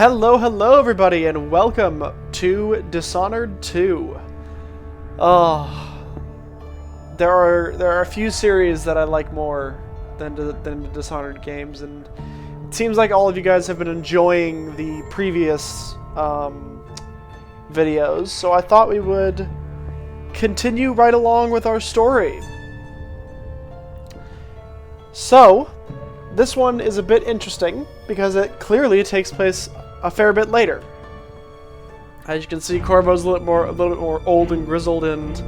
Hello everybody, and welcome to Dishonored 2. There are a few series that I like more than the Dishonored games, and it seems like all of you guys have been enjoying the previous videos, so I thought we would continue right along with our story. So, this one is a bit interesting because it clearly takes place a fair bit later. As you can see, Corvo's a little bit more old and grizzled, and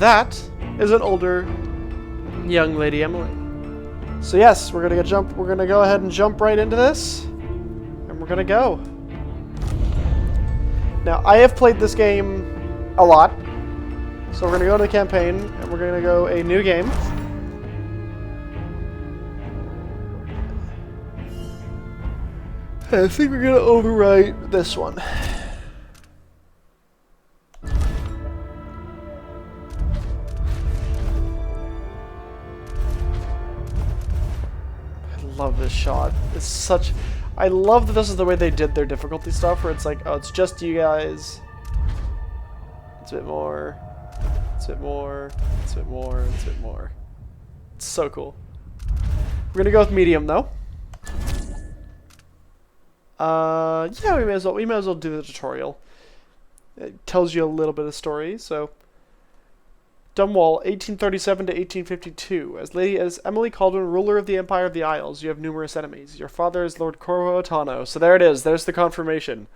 that is an older young Lady Emily. So yes, we're gonna go ahead and jump right into this, and we're gonna go. Now, I have played this game a lot, so we're gonna go to the campaign, and we're gonna go a new game. I think we're gonna overwrite this one. I love this shot. It's such... I love that this is the way they did their difficulty stuff, where it's like, oh, it's just you guys. It's a bit more. It's a bit more. It's a bit more. It's a bit more. It's so cool. We're gonna go with medium, though. Yeah, we may as well do the tutorial. It tells you a little bit of story, so. Dunwall, 1837 to 1852. As Emily Caldwin, ruler of the Empire of the Isles, you have numerous enemies. Your father is Lord Corvo Atano. So there it is. There's the confirmation.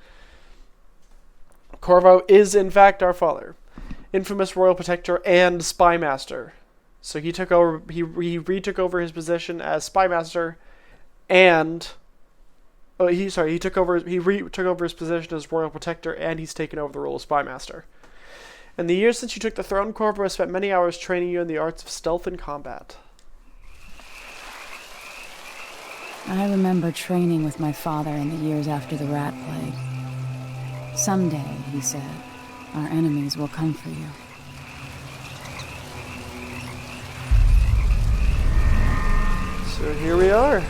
Corvo is, in fact, our father. Infamous royal protector and spy master. So he took over. He retook over his position as spy master, and. Oh, he retook over his position as royal protector, and he's taken over the role of spy master. In the years since you took the throne, Corvo has spent many hours training you in the arts of stealth and combat. I remember training with my father in the years after the rat plague. Someday, he said, our enemies will come for you. So here we are.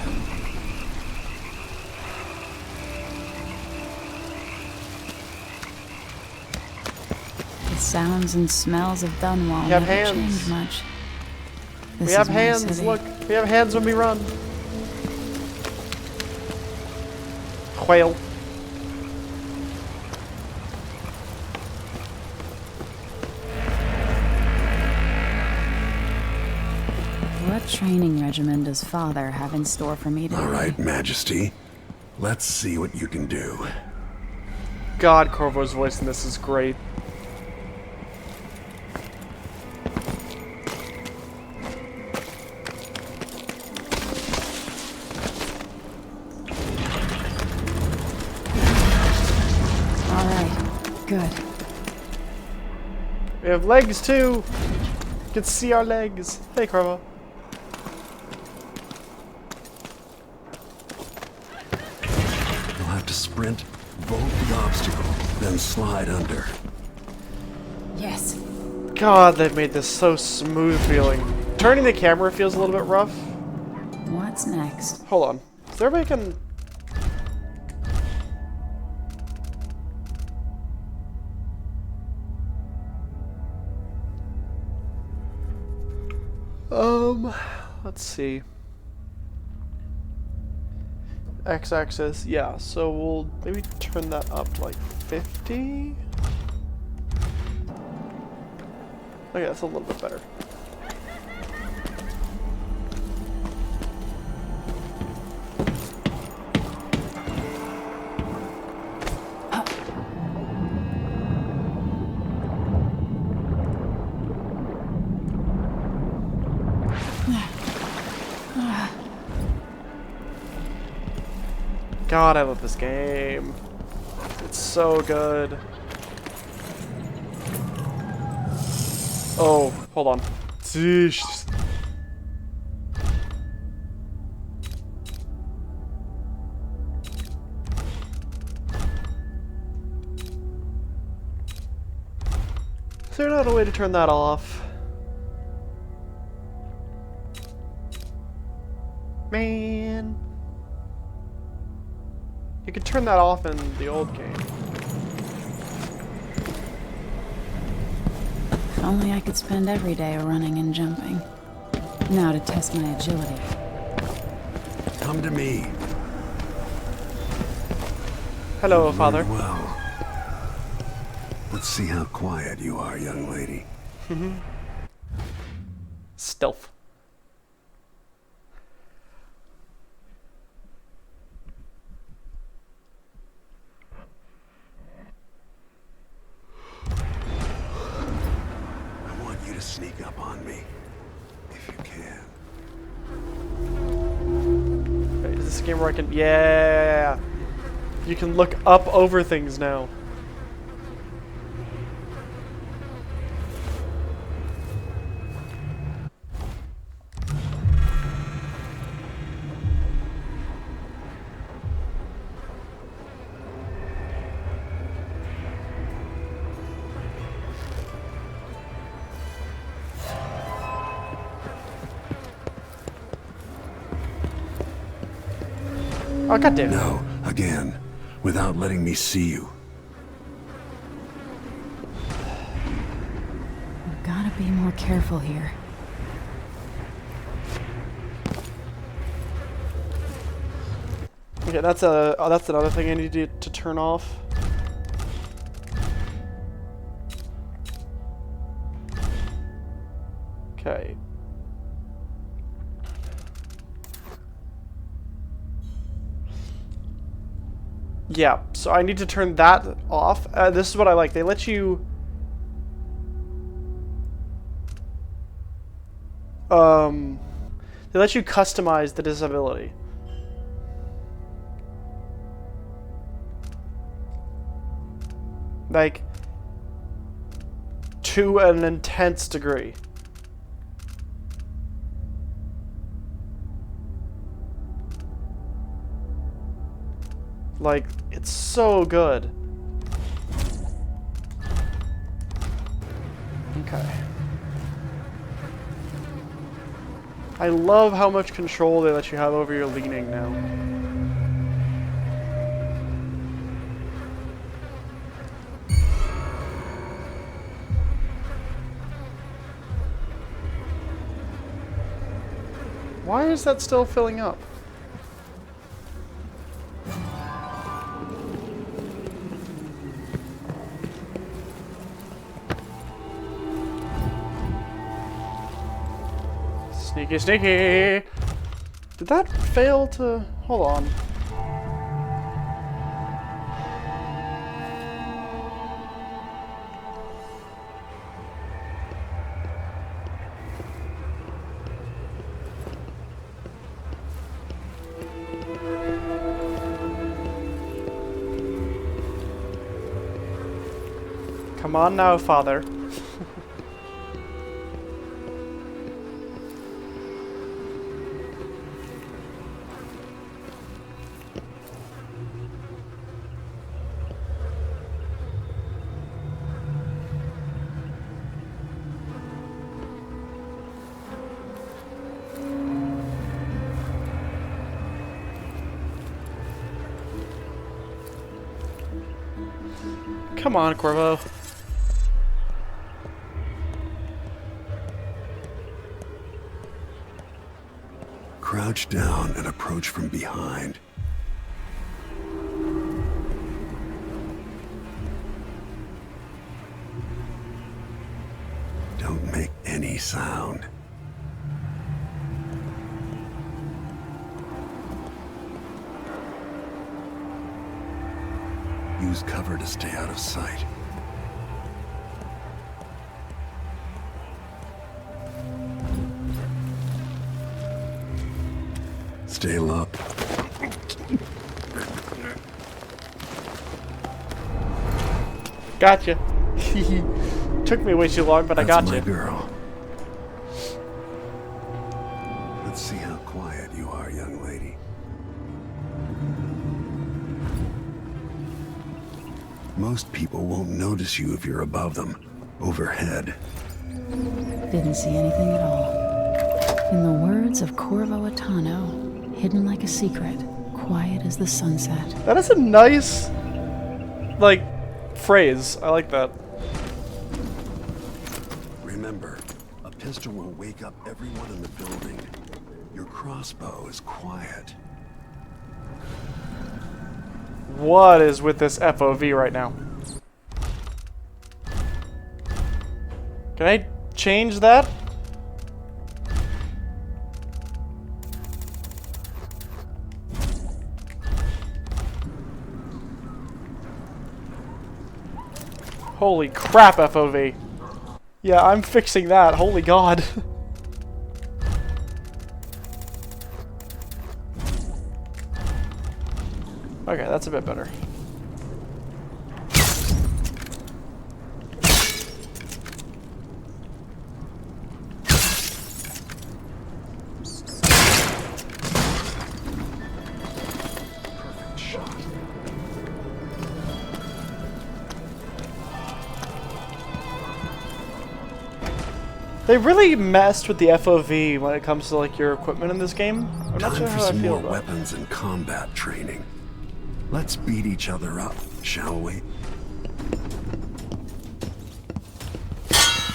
The sounds and smells of Dunwall never change much. We have hands, look. We have hands when we run. Whale. What training regimen does Father have in store for me today? All right, Majesty. Let's see what you can do. God, Corvo's voice in this is great. Good. We have legs too. You can see our legs. Hey, Corvo. You'll have to sprint, vault the obstacle, then slide under. Yes. God, they've made this so smooth feeling. Turning the camera feels a little bit rough. What's next? Hold on. Is there a way I can... let's see. X-axis, yeah, so we'll maybe turn that up to like 50? Okay, that's a little bit better. God, I love this game. It's so good. Oh, hold on. Sheesh. Is there not a way to turn that off? Man. You could turn that off in the old game. If only I could spend every day running and jumping. Now to test my agility. Come to me. Hello, You've Father. learned well. Let's see how quiet you are, young lady. Stealth. I want you to sneak up on me, if you can. Wait, is this a game where I can... Yeah! You can look up over things now. Oh, goddamn. No, again, without letting me see you. We've gotta be more careful here. Okay, that's another thing I need to turn off. Okay. Yeah, so I need to turn that off. This is what I like. They let you... They let you customize the disability. Like, to an intense degree. Like, it's so good. Okay. I love how much control they let you have over your leaning now. Why is that still filling up? Sneaky, sneaky! Did that fail to... Hold on. Come on now, Father. Come on, Corvo. Crouch down and approach from behind. Don't make any sound. Use cover to stay out of sight. Stay low. Gotcha. Took me way too long, but I got That's my you. girl. Let's see how quiet you are, young lady. Most people won't notice you if you're above them, overhead. Didn't see anything at all. In the words of Corvo Atano, hidden like a secret, quiet as the sunset. That is a nice, like, phrase. I like that. Remember, a pistol will wake up everyone in the building. Your crossbow is quiet. What is with this FOV right now? Can I change that? Holy crap, FOV. Yeah, I'm fixing that. Holy God. Okay, that's a bit better. Perfect shot. They really messed with the FOV when it comes to like your equipment in this game. I'm not sure Time for how I some feel more about it. weapons and combat training. Let's beat each other up, shall we?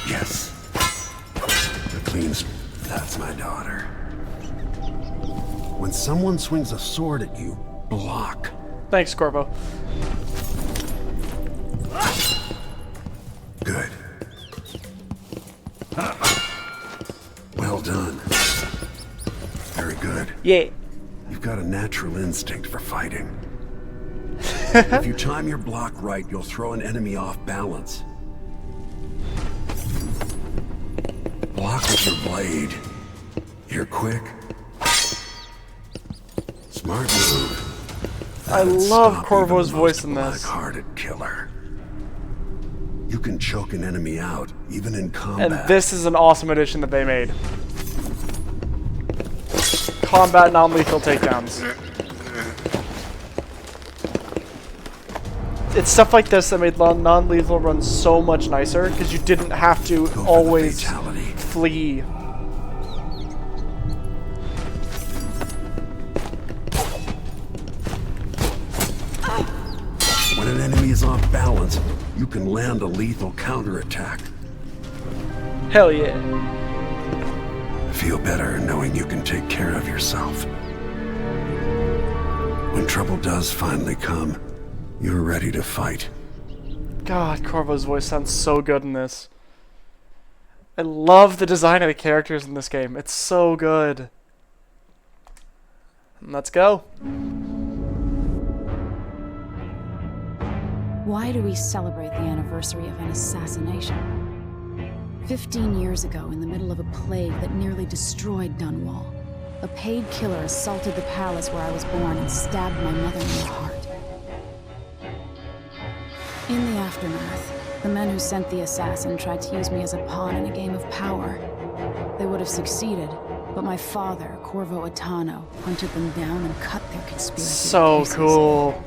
Yes. The that's my daughter. When someone swings a sword at you, block. Thanks, Corvo. Good. Well done. Very good. Yeah. You've got a natural instinct for fighting. If you time your block right, you'll throw an enemy off balance. Block with your blade. You're quick. Smart move. I That'd love stop Corvo's even the voice most in this. black-hearted killer. You can choke an enemy out, even in combat. And this is an awesome addition that they made. Combat non-lethal takedowns. It's stuff like this that made non-lethal run so much nicer, because you didn't have to Go for the always fatality. flee. When an enemy is off balance, you can land a lethal counterattack. Hell yeah. Feel better knowing you can take care of yourself. When trouble does finally come, you're ready to fight. God, Corvo's voice sounds so good in this. I love the design of the characters in this game. It's so good. Let's go. Why do we celebrate the anniversary of an assassination? 15 years ago, in the middle of a plague that nearly destroyed Dunwall, a paid killer assaulted the palace where I was born and stabbed my mother in the heart. In the aftermath, the men who sent the assassin tried to use me as a pawn in a game of power. They would have succeeded, but my father, Corvo Attano, hunted them down and cut their conspiracy to So pieces. cool.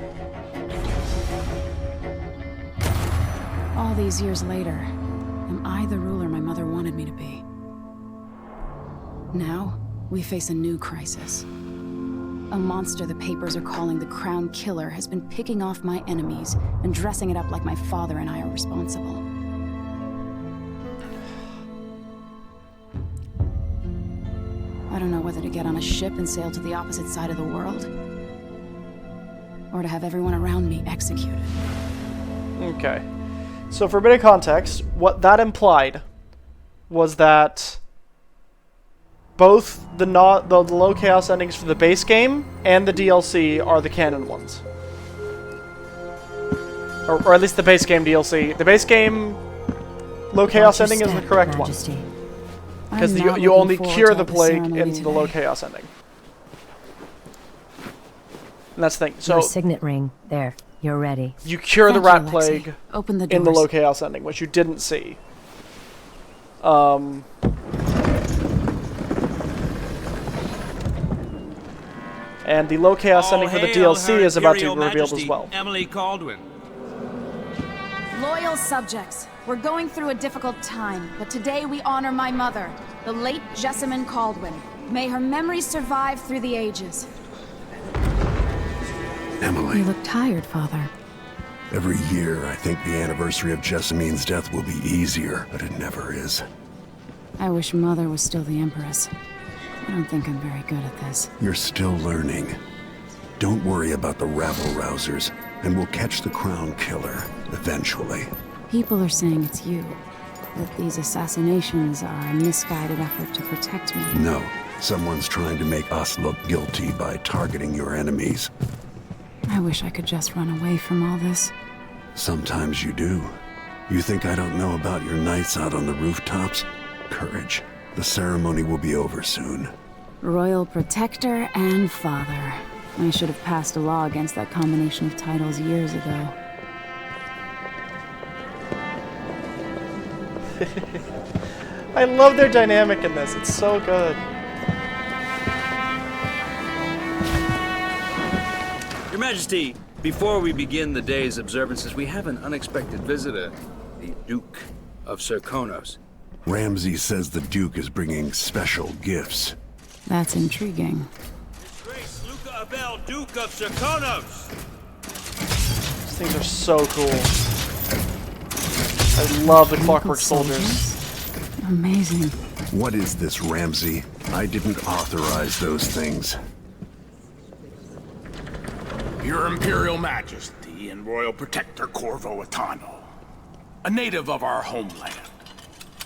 All these years later, am I the ruler my mother wanted me to be? Now, we face a new crisis. A monster the papers are calling the Crown Killer has been picking off my enemies and dressing it up like my father and I are responsible. I don't know whether to get on a ship and sail to the opposite side of the world, or to have everyone around me executed. Okay. So for a bit of context, what that implied was that both the low chaos endings for the base game and the DLC are the canon ones. Or at least the base game DLC. The base game low chaos ending is the correct one. Because you only cure the plague in the low chaos ending. And that's the thing. So Your signet ring. There. You're ready. you cure the Thank you, rat Alexei. plague Open the in the doors. low chaos ending, which you didn't see. And the low chaos ending for the DLC is about to be revealed as well. Emily Caldwin. Loyal subjects, we're going through a difficult time, but today we honor my mother, the late Jessamine Caldwin. May her memory survive through the ages. Emily. You look tired, Father. Every year, I think the anniversary of Jessamine's death will be easier, but it never is. I wish Mother was still the Empress. I don't think I'm very good at this. You're still learning. Don't worry about the rabble-rousers, and we'll catch the Crown Killer, eventually. People are saying it's you. That these assassinations are a misguided effort to protect me. No, someone's trying to make us look guilty by targeting your enemies. I wish I could just run away from all this. Sometimes you do. You think I don't know about your nights out on the rooftops? Courage. The ceremony will be over soon. Royal Protector and Father. I should have passed a law against that combination of titles years ago. I love their dynamic in this. It's so good. Your Majesty, before we begin the day's observances, we have an unexpected visitor, the Duke of Serkonos. Ramsay says the Duke is bringing special gifts. That's intriguing. Grace Luca Abel, Duke of Serkonos! These things are so cool. I love the Clockwork Soldiers. Amazing. What is this, Ramsay? I didn't authorize those things. Your Imperial Majesty and Royal Protector Corvo Atano, a native of our homeland.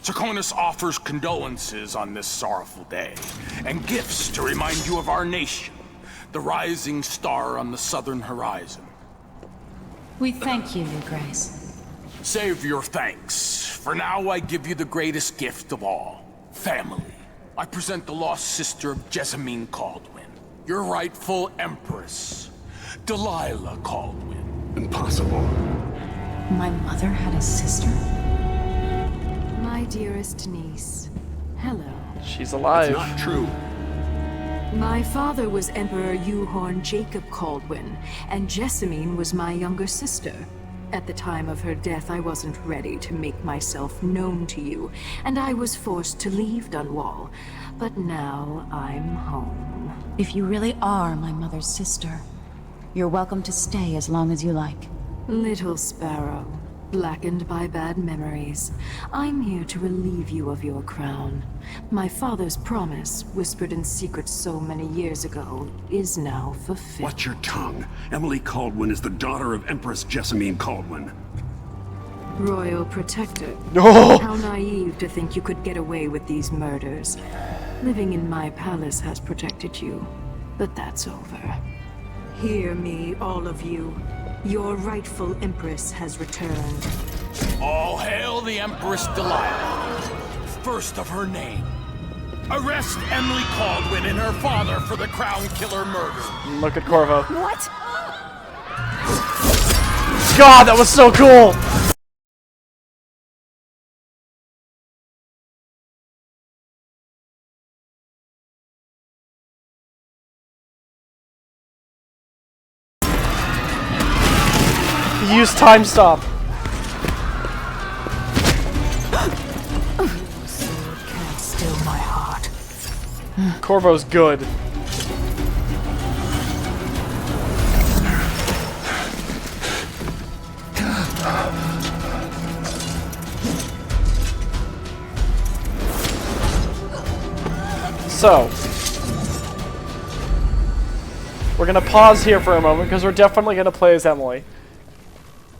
Serkonos offers condolences on this sorrowful day, and gifts to remind you of our nation, the rising star on the southern horizon. We thank you, Your Grace. Save your thanks. For now, I give you the greatest gift of all, family. I present the lost sister of Jessamine Caldwin, your rightful Empress, Delilah Caldwin. Impossible. My mother had a sister? My dearest niece. Hello. She's alive. Not true. My father was Emperor Yuhorn Jacob Caldwin, and Jessamine was my younger sister. At the time of her death, I wasn't ready to make myself known to you, and I was forced to leave Dunwall. But now I'm home. If you really are my mother's sister, you're welcome to stay as long as you like. Little Sparrow, blackened by bad memories, I'm here to relieve you of your crown. My father's promise, whispered in secret so many years ago, is now fulfilled. Watch your tongue. Emily Caldwin is the daughter of Empress Jessamine Caldwin. Royal Protector. No. How naive to think you could get away with these murders. Living in my palace has protected you, but that's over. Hear me, all of you. Your rightful Empress has returned. All hail the Empress Delilah, first of her name. Arrest Emily Caldwin and her father for the Crown Killer murder. Look at Corvo. What? God, that was so cool! He used time stop. Sword can't still my heart. Corvo's good. So, we're gonna pause here for a moment because we're definitely gonna play as Emily.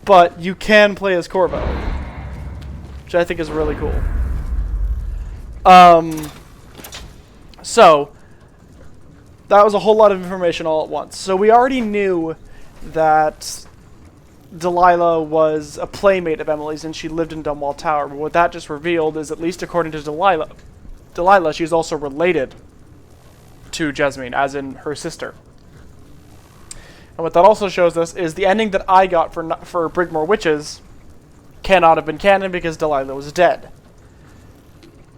But you can play as Corvo, which I think is really cool. So, that was a whole lot of information all at once. So we already knew that Delilah was a playmate of Emily's and she lived in Dunwall Tower. But what that just revealed is, at least according to Delilah, she's also related to Jessamine, as in her sister. And what that also shows us is the ending that I got for Brigmore Witches cannot have been canon because Delilah was dead.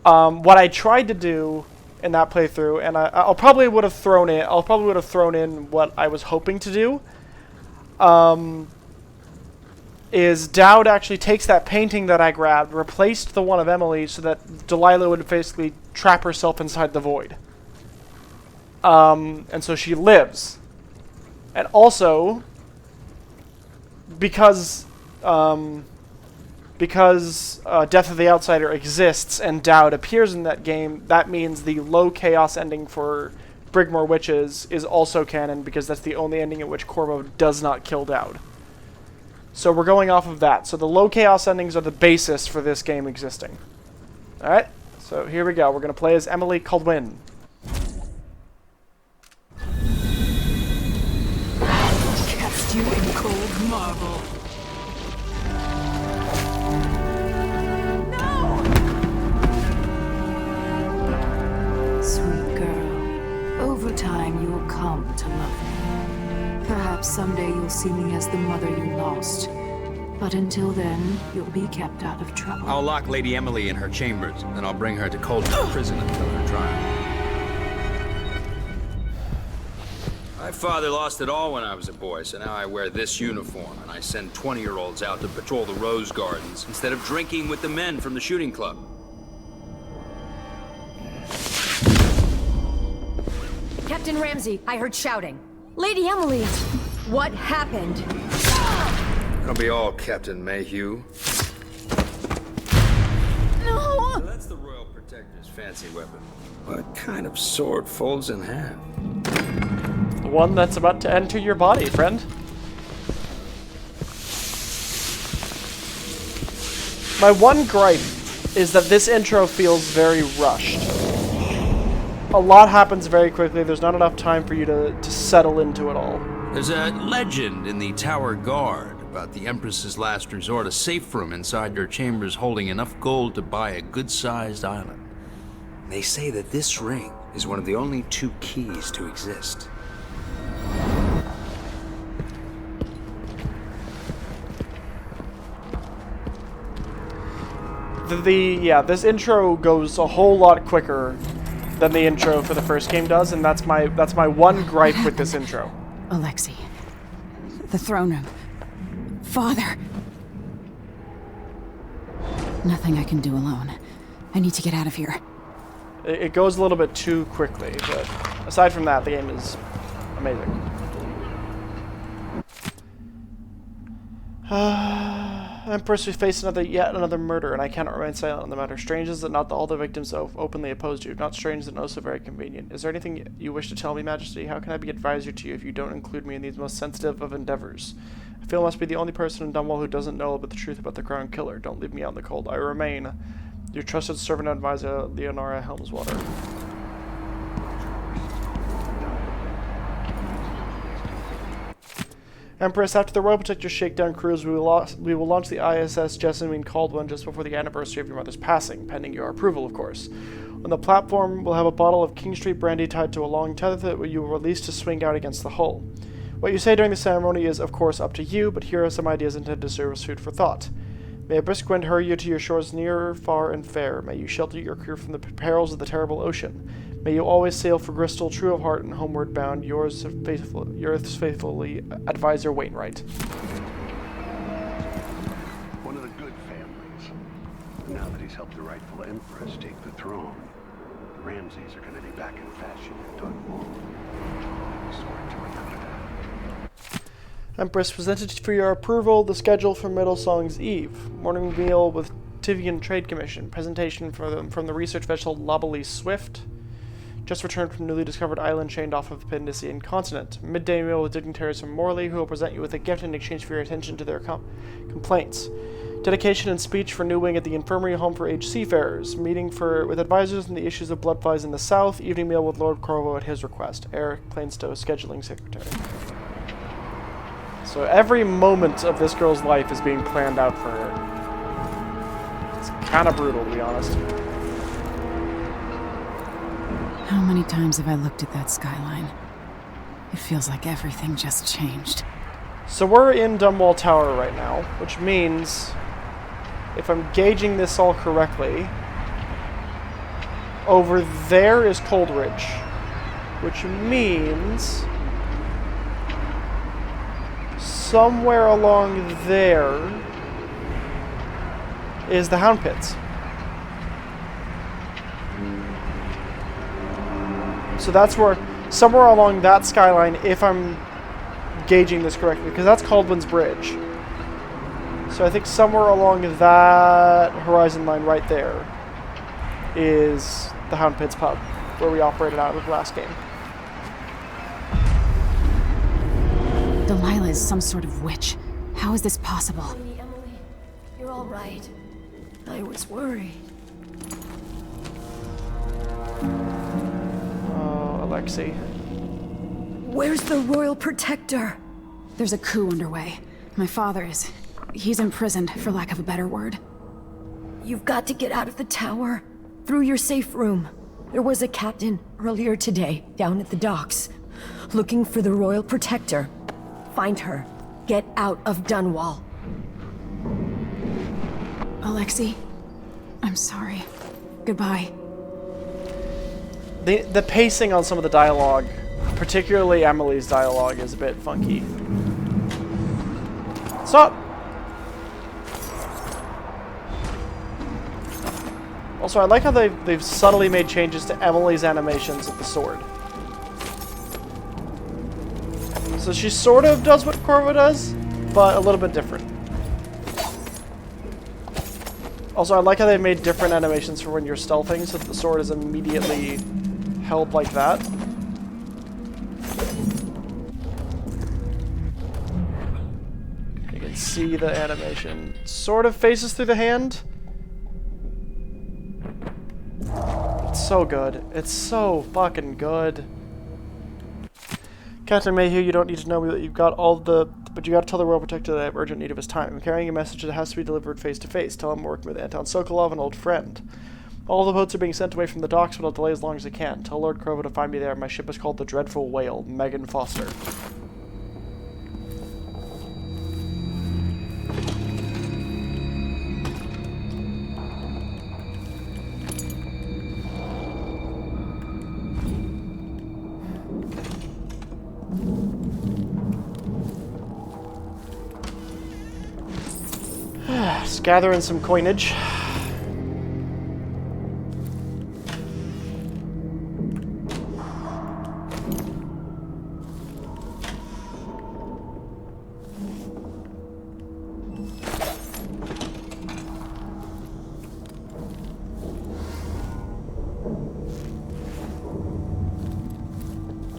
What I tried to do in that playthrough, and I'll probably would have thrown in what I was hoping to do, is Dowd actually takes that painting that I grabbed, replaced the one of Emily, so that Delilah would basically trap herself inside the void. And so she lives. And also, because Death of the Outsider exists and Dowd appears in that game, that means the low chaos ending for Brigmore Witches is also canon, because that's the only ending in which Corvo does not kill Dowd. So we're going off of that. So the low chaos endings are the basis for this game existing. Alright, so here we go. We're going to play as Emily Caldwin. Cast you in cold marble. Sweet girl, over time you will come to love me. Perhaps someday you'll see me as the mother you lost. But until then, you'll be kept out of trouble. I'll lock Lady Emily in her chambers, then I'll bring her to Coldwood Prison until her trial. My father lost it all when I was a boy, so now I wear this uniform, and I send 20-year-olds out to patrol the rose gardens instead of drinking with the men from the shooting club. Captain Ramsey, I heard shouting. Lady Emily, what happened? I'll be all Captain Mayhew. No! So that's the Royal Protector's fancy weapon. What kind of sword folds in half? The one that's about to enter your body, friend. My one gripe is that this intro feels very rushed. A lot happens very quickly. There's not enough time for you to settle into it all. There's a legend in the Tower Guard about the Empress's last resort, a safe room inside your chambers holding enough gold to buy a good-sized island. They say that this ring is one of the only 2 keys to exist. This intro goes a whole lot quicker than the intro for the first game does, and that's my one gripe with this intro. Alexei. The throne room. Father. Nothing I can do alone. I need to get out of here. It goes a little bit too quickly, but aside from that, the game is amazing. Empress, we face yet another murder, and I cannot remain silent on the matter. Strange is that not all the victims have openly opposed you. Not strange and also very convenient. Is there anything you wish to tell me, Majesty? How can I be advisor to you if you don't include me in these most sensitive of endeavors? I feel I must be the only person in Dunwall who doesn't know about the truth about the crown killer. Don't leave me out in the cold. I remain your trusted servant and advisor, Leonora Helmswater. Empress, after the Royal Protector Shakedown cruise, we will launch the ISS Jessamine Caldwin just before the anniversary of your mother's passing, pending your approval, of course. On the platform, we'll have a bottle of King Street brandy tied to a long tether that you will release to swing out against the hull. What you say during the ceremony is, of course, up to you, but here are some ideas intended to serve as food for thought. May a brisk wind hurry you to your shores near, far, and fair. May you shelter your crew from the perils of the terrible ocean. May you always sail for Bristol, true of heart and homeward bound. Yours faithfully, Advisor Wainwright. One of the good families. Now that he's helped the rightful Empress take the throne, the Ramseys are going to be back in fashion in Dunwall. Sorry to remember that. Empress, presented for your approval the schedule for Middlesong's Eve. Morning meal with Tivian Trade Commission. Presentation from the research vessel Lobley Swift. Just returned from newly discovered island chained off of the Pendician continent. Midday meal with dignitaries from Morley, who will present you with a gift in exchange for your attention to their complaints. Dedication and speech for New Wing at the Infirmary Home for Aged Seafarers. Meeting with advisors on the issues of blood flies in the south. Evening meal with Lord Corvo at his request. Eric Plainstow, scheduling secretary. So every moment of this girl's life is being planned out for her. It's kind of brutal, to be honest. How many times have I looked at that skyline? It feels like everything just changed. So we're in Dunwall Tower right now, which means, if I'm gauging this all correctly, over there is Coldridge, which means somewhere along there is the Hound Pits. So that's where, somewhere along that skyline, if I'm gauging this correctly, because that's Caldwin's Bridge. So I think somewhere along that horizon line right there is the Hound Pits pub, where we operated out of the last game. Delilah is some sort of witch. How is this possible? Emily, you're all right. I was worried. Oh, Alexei. Where's the Royal Protector? There's a coup underway. My father is... he's imprisoned, for lack of a better word. You've got to get out of the tower. Through your safe room. There was a captain earlier today down at the docks. Looking for the Royal Protector. Find her. Get out of Dunwall. Alexei, I'm sorry. Goodbye. The pacing on some of the dialogue, particularly Emily's dialogue, is a bit funky. Stop! Also, I like how they've subtly made changes to Emily's animations of the sword. So she sort of does what Corvo does, but a little bit different. Also, I like how they've made different animations for when you're stealthing, so that the sword is immediately held like that. You can see the animation sort of phases through the hand. It's so good. It's so fucking good. Captain Mayhew, you don't need to know that you've got all the... But you gotta tell the Royal Protector that I have urgent need of his time. I'm carrying a message that has to be delivered face to face. Tell him I'm working with Anton Sokolov, an old friend. All the boats are being sent away from the docks, but I'll delay as long as I can. Tell Lord Corvo to find me there. My ship is called the Dreadful Whale. Megan Foster. Just gathering some coinage.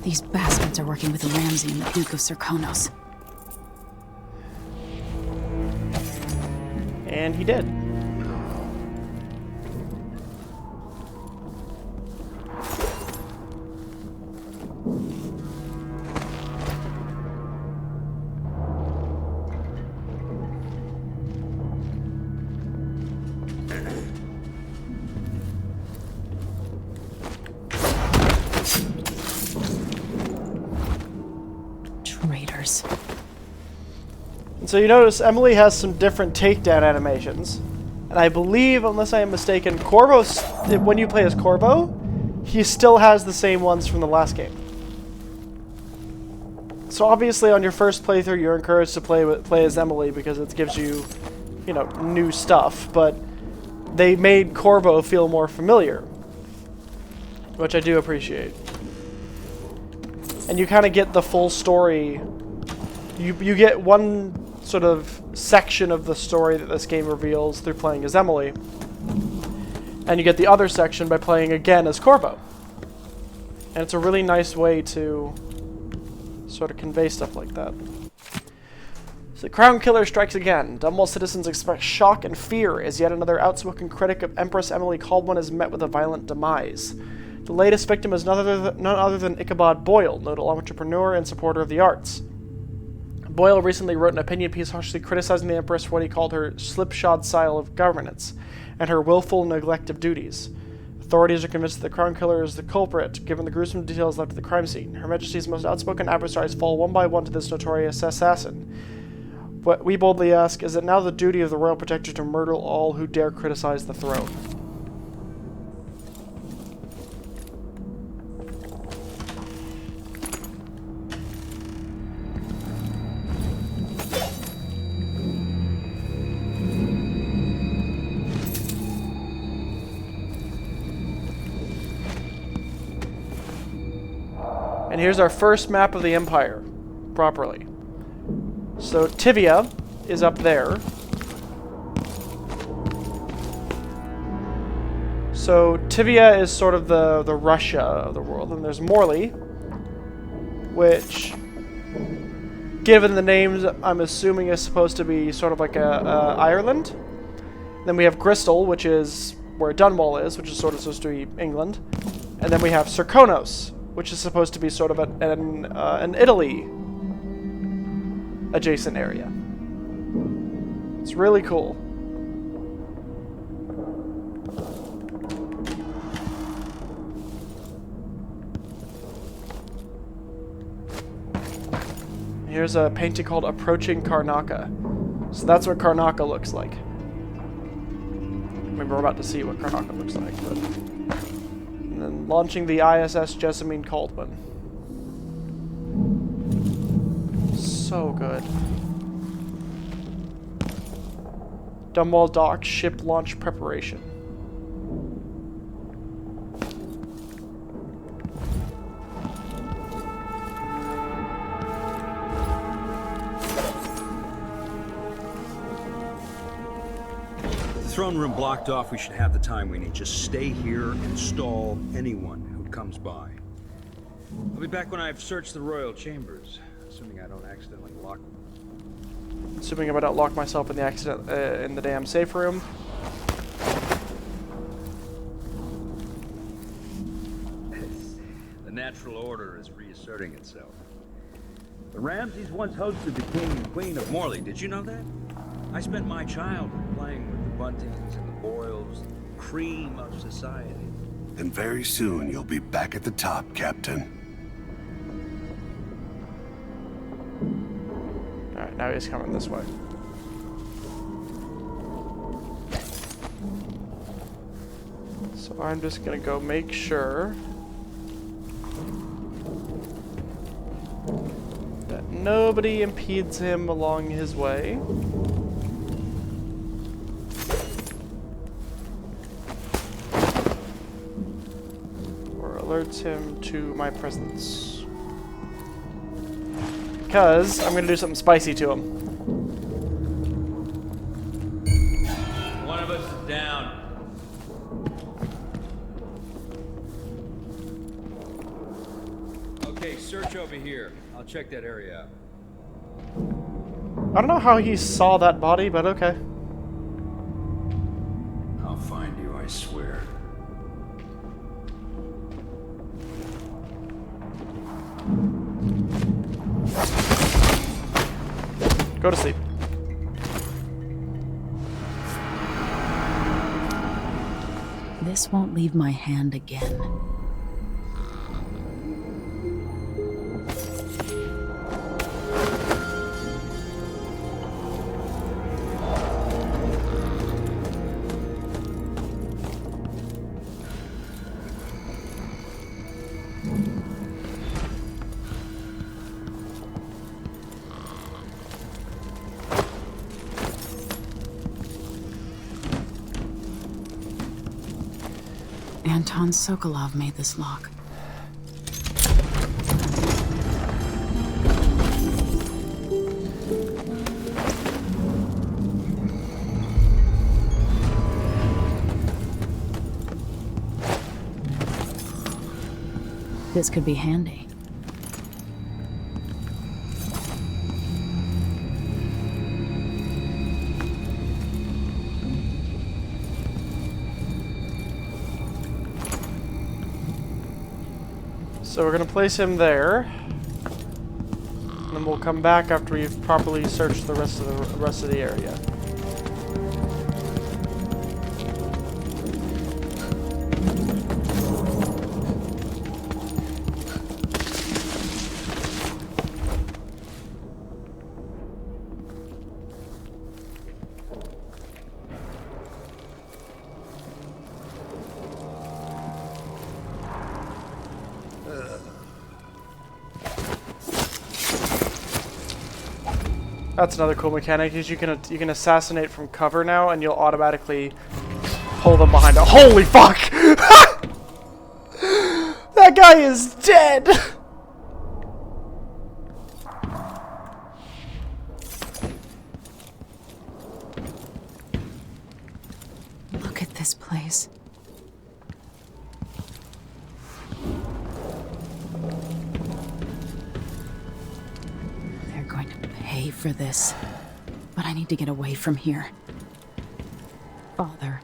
These bastards are working with Ramsey and the Duke of Serkonos. And he did. Traitors. And so you notice Emily has some different takedown animations. And I believe, unless I am mistaken, Corvo's, when you play as Corvo, he still has the same ones from the last game. So obviously on your first playthrough you're encouraged to play as Emily because it gives you, you know, new stuff, but they made Corvo feel more familiar, which I do appreciate. And you kind of get the full story. You get one sort of section of the story that this game reveals through playing as Emily, and you get the other section by playing again as Corvo. And it's a really nice way to sort of convey stuff like that. So the Crown Killer strikes again. Dunwall citizens expect shock and fear as yet another outspoken critic of Empress Emily Caldwin is met with a violent demise. The latest victim is none other than Ichabod Boyle, notable entrepreneur and supporter of the arts. Boyle recently wrote an opinion piece harshly criticizing the Empress for what he called her slipshod style of governance and her willful neglect of duties. Authorities are convinced that the Crown Killer is the culprit, given the gruesome details left at the crime scene. Her Majesty's most outspoken adversaries fall one by one to this notorious assassin. What we boldly ask, is it now the duty of the Royal Protector to murder all who dare criticize the throne? And here's our first map of the Empire, properly. So Tivia is up there. So Tivia is sort of the Russia of the world, and there's Morley, which, given the names, I'm assuming is supposed to be sort of like a Ireland. Then we have Bristol, which is where Dunwall is, which is sort of supposed to be England. And then we have Serkonos, which is supposed to be sort of an Italy adjacent area. It's really cool. Here's a painting called Approaching Karnaca. So that's what Karnaca looks like. I mean, we're about to see what Karnaca looks like, but... And then launching the ISS Jessamine Caldwin. So good. Dunwall Docks ship launch preparation. Throne room blocked off. We should have the time we need. Just stay here and stall anyone who comes by. I'll be back when I've searched the royal chambers, assuming I don't accidentally lock them. Assuming I don't lock myself in the in the damn safe room. The natural order is reasserting itself. The Ramses once hosted the king and queen of Morley. Did you know that? I spent my childhood playing with the Buntings and the Boyles, the cream of society. And very soon you'll be back at the top, Captain. Alright, now he's coming this way. So I'm just gonna go make sure that nobody impedes him along his way. Alerts him to my presence. Because I'm gonna do something spicy to him. One of us is down. Okay, search over here. I'll check that area out. I don't know how he saw that body, but okay. I'll find you, I swear. Go to sleep. This won't leave my hand again. Anton Sokolov made this lock. This could be handy. So we're gonna place him there, and then we'll come back after we've properly searched the rest of the area. That's another cool mechanic, is you can assassinate from cover now, and you'll automatically pull them behind a— Holy fuck! That guy is dead! Look at this place. pay for this, but I need to get away from here. Father,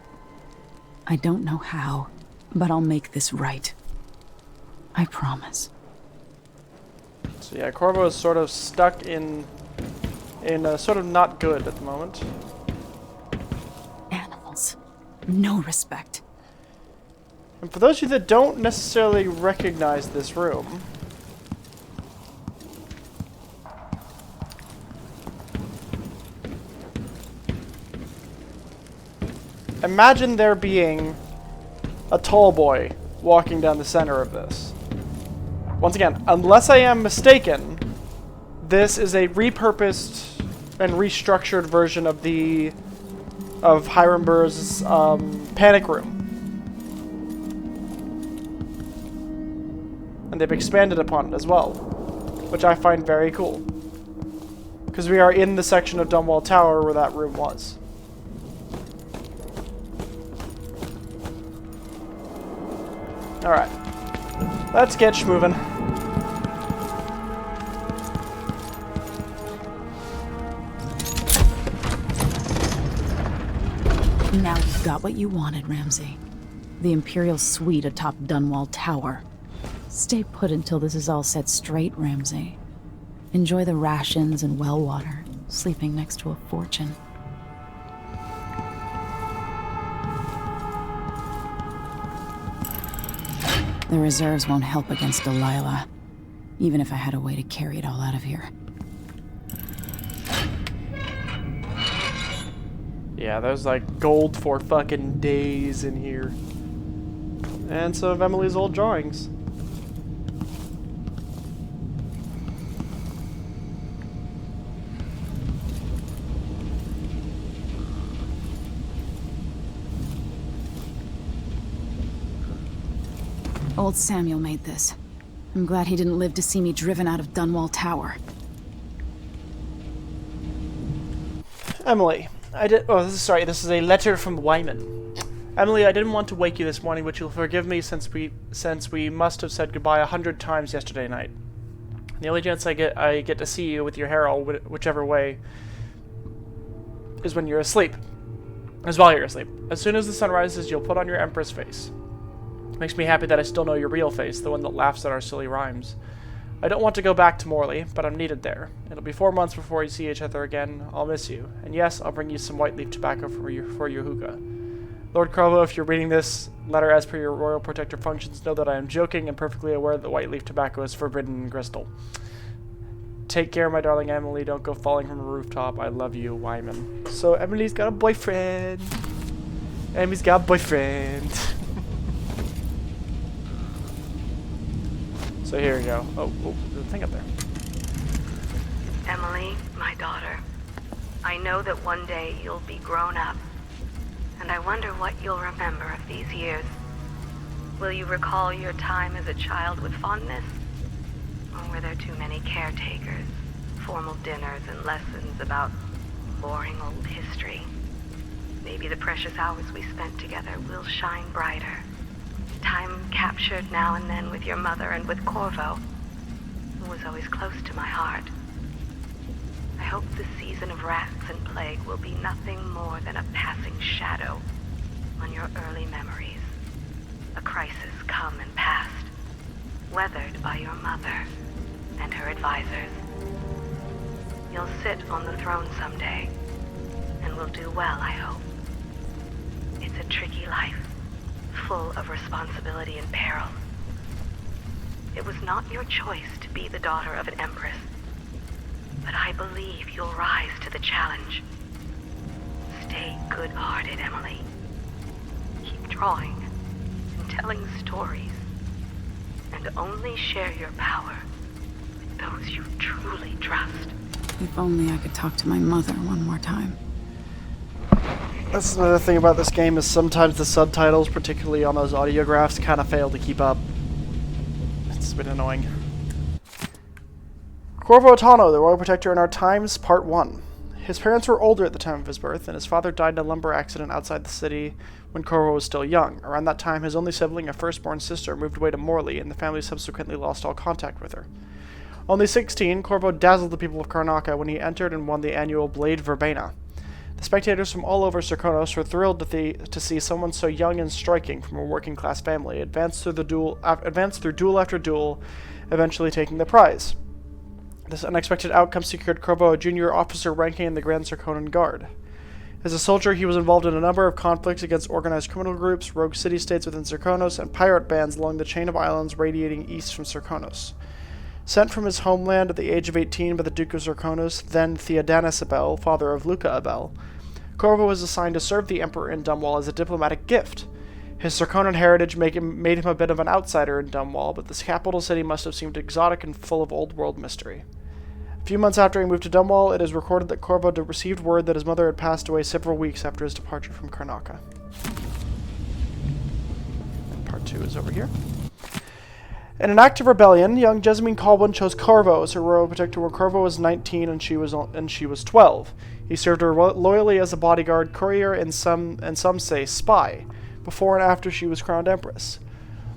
I don't know how, but I'll make this right. I promise. So yeah, Corvo is sort of stuck in sort of not good at the moment. Animals. No respect. And for those of you that don't necessarily recognize this room, imagine there being a tall boy walking down the center of this. Once again, unless I am mistaken, this is a repurposed and restructured version of Hiram Burr's panic room. And they've expanded upon it as well, which I find very cool. Because we are in the section of Dunwall Tower where that room was. Alright. Let's get schmovin'. Now you've got what you wanted, Ramsey. The Imperial Suite atop Dunwall Tower. Stay put until this is all set straight, Ramsey. Enjoy the rations and well water, sleeping next to a fortune. The reserves won't help against Delilah, even if I had a way to carry it all out of here. Yeah, there's like gold for fucking days in here. And some of Emily's old drawings. Old Samuel made this. I'm glad he didn't live to see me driven out of Dunwall Tower. Emily, this is a letter from Wyman. Emily, I didn't want to wake you this morning, but you'll forgive me since we must have said goodbye 100 times yesterday night. The only chance I get to see you with your hair all whichever way is when you're asleep. As while you're asleep. As soon as the sun rises, you'll put on your Empress face. Makes me happy that I still know your real face, the one that laughs at our silly rhymes. I don't want to go back to Morley, but I'm needed there. It'll be 4 months before we see each other again. I'll miss you. And yes, I'll bring you some white leaf tobacco for your hookah. Lord Corvo, if you're reading this letter as per your royal protector functions, know that I am joking and perfectly aware that white leaf tobacco is forbidden in Crystal. Take care, my darling Emily. Don't go falling from a rooftop. I love you, Wyman. So Emily's got a boyfriend. Emily's got a boyfriend. So here we go. Oh, there's a thing up there. Emily, my daughter, I know that one day you'll be grown up, and I wonder what you'll remember of these years. Will you recall your time as a child with fondness? Or were there too many caretakers, formal dinners, and lessons about boring old history? Maybe the precious hours we spent together will shine brighter. Time captured now and then with your mother and with Corvo, who was always close to my heart. I hope the season of rats and plague will be nothing more than a passing shadow on your early memories. A crisis come and passed, weathered by your mother and her advisors. You'll sit on the throne someday, and will do well, I hope. It's a tricky life, full of responsibility and peril. It was not your choice to be the daughter of an empress, but I believe you'll rise to the challenge. Stay good-hearted, Emily. Keep drawing and telling stories, and only share your power with those you truly trust. If only I could talk to my mother one more time. That's another thing about this game, is sometimes the subtitles, particularly on those audiographs, kind of fail to keep up. It's a bit annoying. Corvo Attano, the Royal Protector in Our Times, Part 1. His parents were older at the time of his birth, and his father died in a lumber accident outside the city when Corvo was still young. Around that time, his only sibling, a firstborn sister, moved away to Morley, and the family subsequently lost all contact with her. Only 16, Corvo dazzled the people of Karnaca when he entered and won the annual Blade Verbena. The spectators from all over Serkonos were thrilled to see someone so young and striking from a working-class family advance through duel after duel, eventually taking the prize. This unexpected outcome secured Corvo a junior officer ranking in the Grand Serkonan Guard. As a soldier, he was involved in a number of conflicts against organized criminal groups, rogue city-states within Serkonos, and pirate bands along the chain of islands radiating east from Serkonos. Sent from his homeland at the age of 18 by the Duke of Serkonos, then Theodanis Abel, father of Luca Abel, Corvo was assigned to serve the Emperor in Dunwall as a diplomatic gift. His Serkonan heritage made him a bit of an outsider in Dunwall, but this capital city must have seemed exotic and full of old-world mystery. A few months after he moved to Dunwall, it is recorded that Corvo received word that his mother had passed away several weeks after his departure from Karnaca. And part 2 is over here. In an act of rebellion, young Jessamine Colwyn chose Corvo as her royal protector when Corvo was 19 and she was 12. He served her loyally as a bodyguard, courier, and some say spy, before and after she was crowned empress.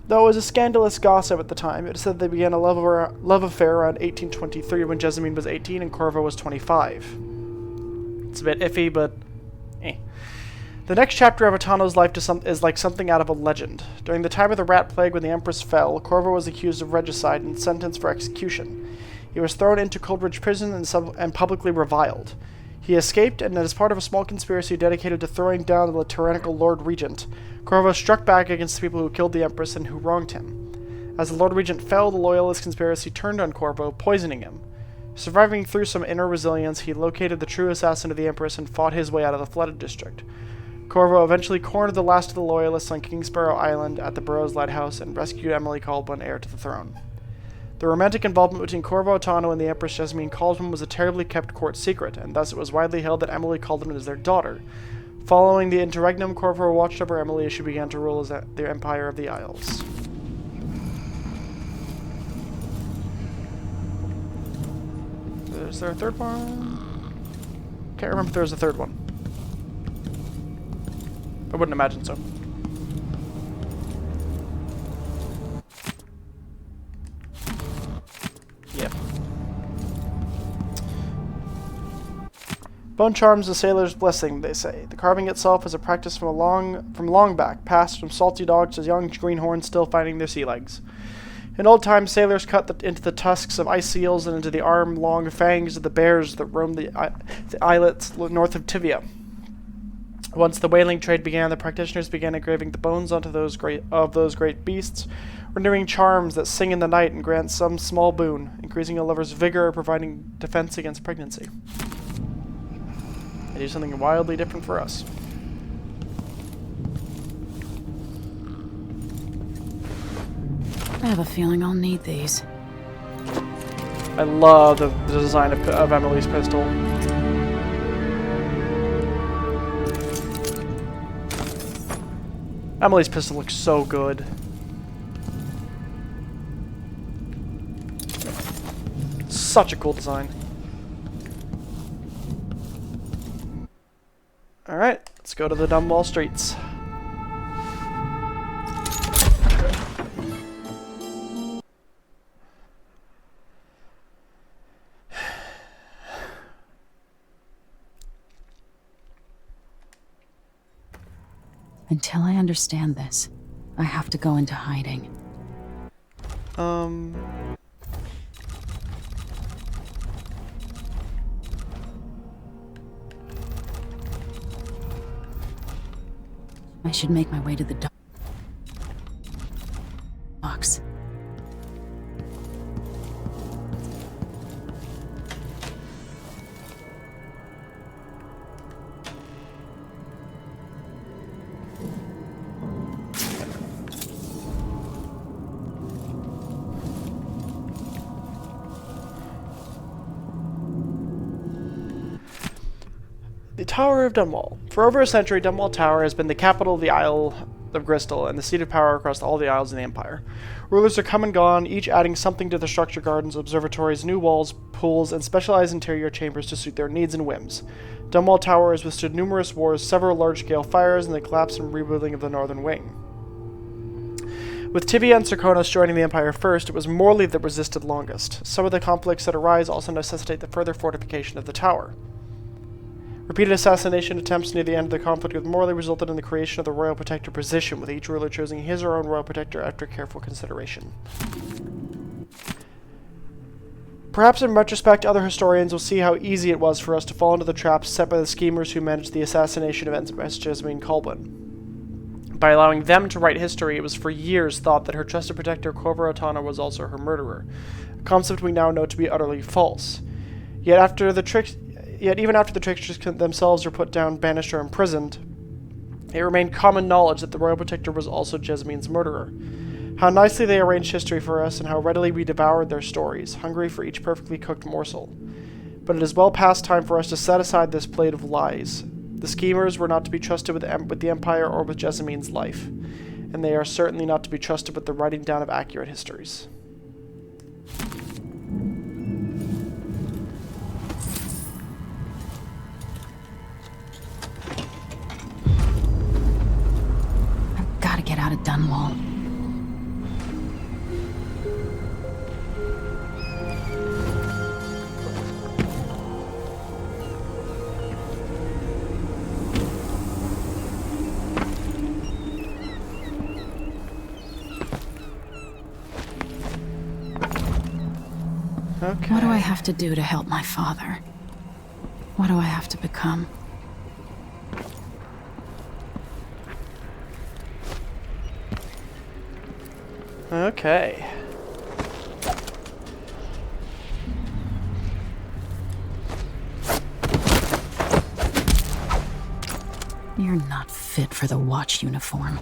Though it was a scandalous gossip at the time, it is said they began a love affair around 1823 when Jessamine was 18 and Corvo was 25. It's a bit iffy, but eh. The next chapter of Atano's life is like something out of a legend. During the time of the Rat Plague when the Empress fell, Corvo was accused of regicide and sentenced for execution. He was thrown into Coldridge Prison and publicly reviled. He escaped, and as part of a small conspiracy dedicated to throwing down the tyrannical Lord Regent, Corvo struck back against the people who killed the Empress and who wronged him. As the Lord Regent fell, the Loyalist conspiracy turned on Corvo, poisoning him. Surviving through some inner resilience, he located the true assassin of the Empress and fought his way out of the flooded district. Corvo eventually cornered the last of the Loyalists on King Sparrow Island at the Burrows Lighthouse and rescued Emily Colwyn, heir to the throne. The romantic involvement between Corvo Attano and the Empress Jessamine Colwyn was a terribly kept court secret, and thus it was widely held that Emily Colwyn is their daughter. Following the interregnum, Corvo watched over Emily as she began to rule as the Empire of the Isles. Is there a third one? Can't remember if there was a third one. I wouldn't imagine so. Yep. Bone charms a sailor's blessing, they say. The carving itself is a practice from long back, passed from salty dogs to young greenhorns still finding their sea legs. In old times, sailors cut into the tusks of ice seals and into the arm-long fangs of the bears that roamed the islets north of Tivia. Once the whaling trade began, the practitioners began engraving the bones onto those great beasts, rendering charms that sing in the night and grant some small boon, increasing a lover's vigor or providing defense against pregnancy. They do something wildly different for us. I have a feeling I'll need these. I love the design of Emily's pistol. Emily's pistol looks so good. Such a cool design. Alright, let's go to the Dunwall streets. Until I understand this, I have to go into hiding. I should make my way to the docks. The Tower of Dunwall. For over a century, Dunwall Tower has been the capital of the Isle of Crystal and the seat of power across all the isles in the Empire. Rulers are come and gone, each adding something to the structure: gardens, observatories, new walls, pools, and specialized interior chambers to suit their needs and whims. Dunwall Tower has withstood numerous wars, several large-scale fires, and the collapse and rebuilding of the northern wing. With Tivia and Serkonos joining the Empire first, it was Morley that resisted longest. Some of the conflicts that arise also necessitate the further fortification of the tower. Repeated assassination attempts near the end of the conflict with Morley resulted in the creation of the Royal Protector position, with each ruler choosing his or her own Royal Protector after careful consideration. Perhaps in retrospect, other historians will see how easy it was for us to fall into the traps set by the schemers who managed the assassination of Empress Jessamine Colwyn. By allowing them to write history, it was for years thought that her trusted protector Corvo Attano was also her murderer, a concept we now know to be utterly false. Yet even after the tricksters themselves were put down, banished, or imprisoned, it remained common knowledge that the Royal Protector was also Jessamine's murderer. How nicely they arranged history for us, and how readily we devoured their stories, hungry for each perfectly cooked morsel. But it is well past time for us to set aside this plate of lies. The schemers were not to be trusted with the Empire or with Jessamine's life, and they are certainly not to be trusted with the writing down of accurate histories. I've got to get out of Dunwall. Okay. What do I have to do to help my father? What do I have to become? Okay. You're not fit for the watch uniform.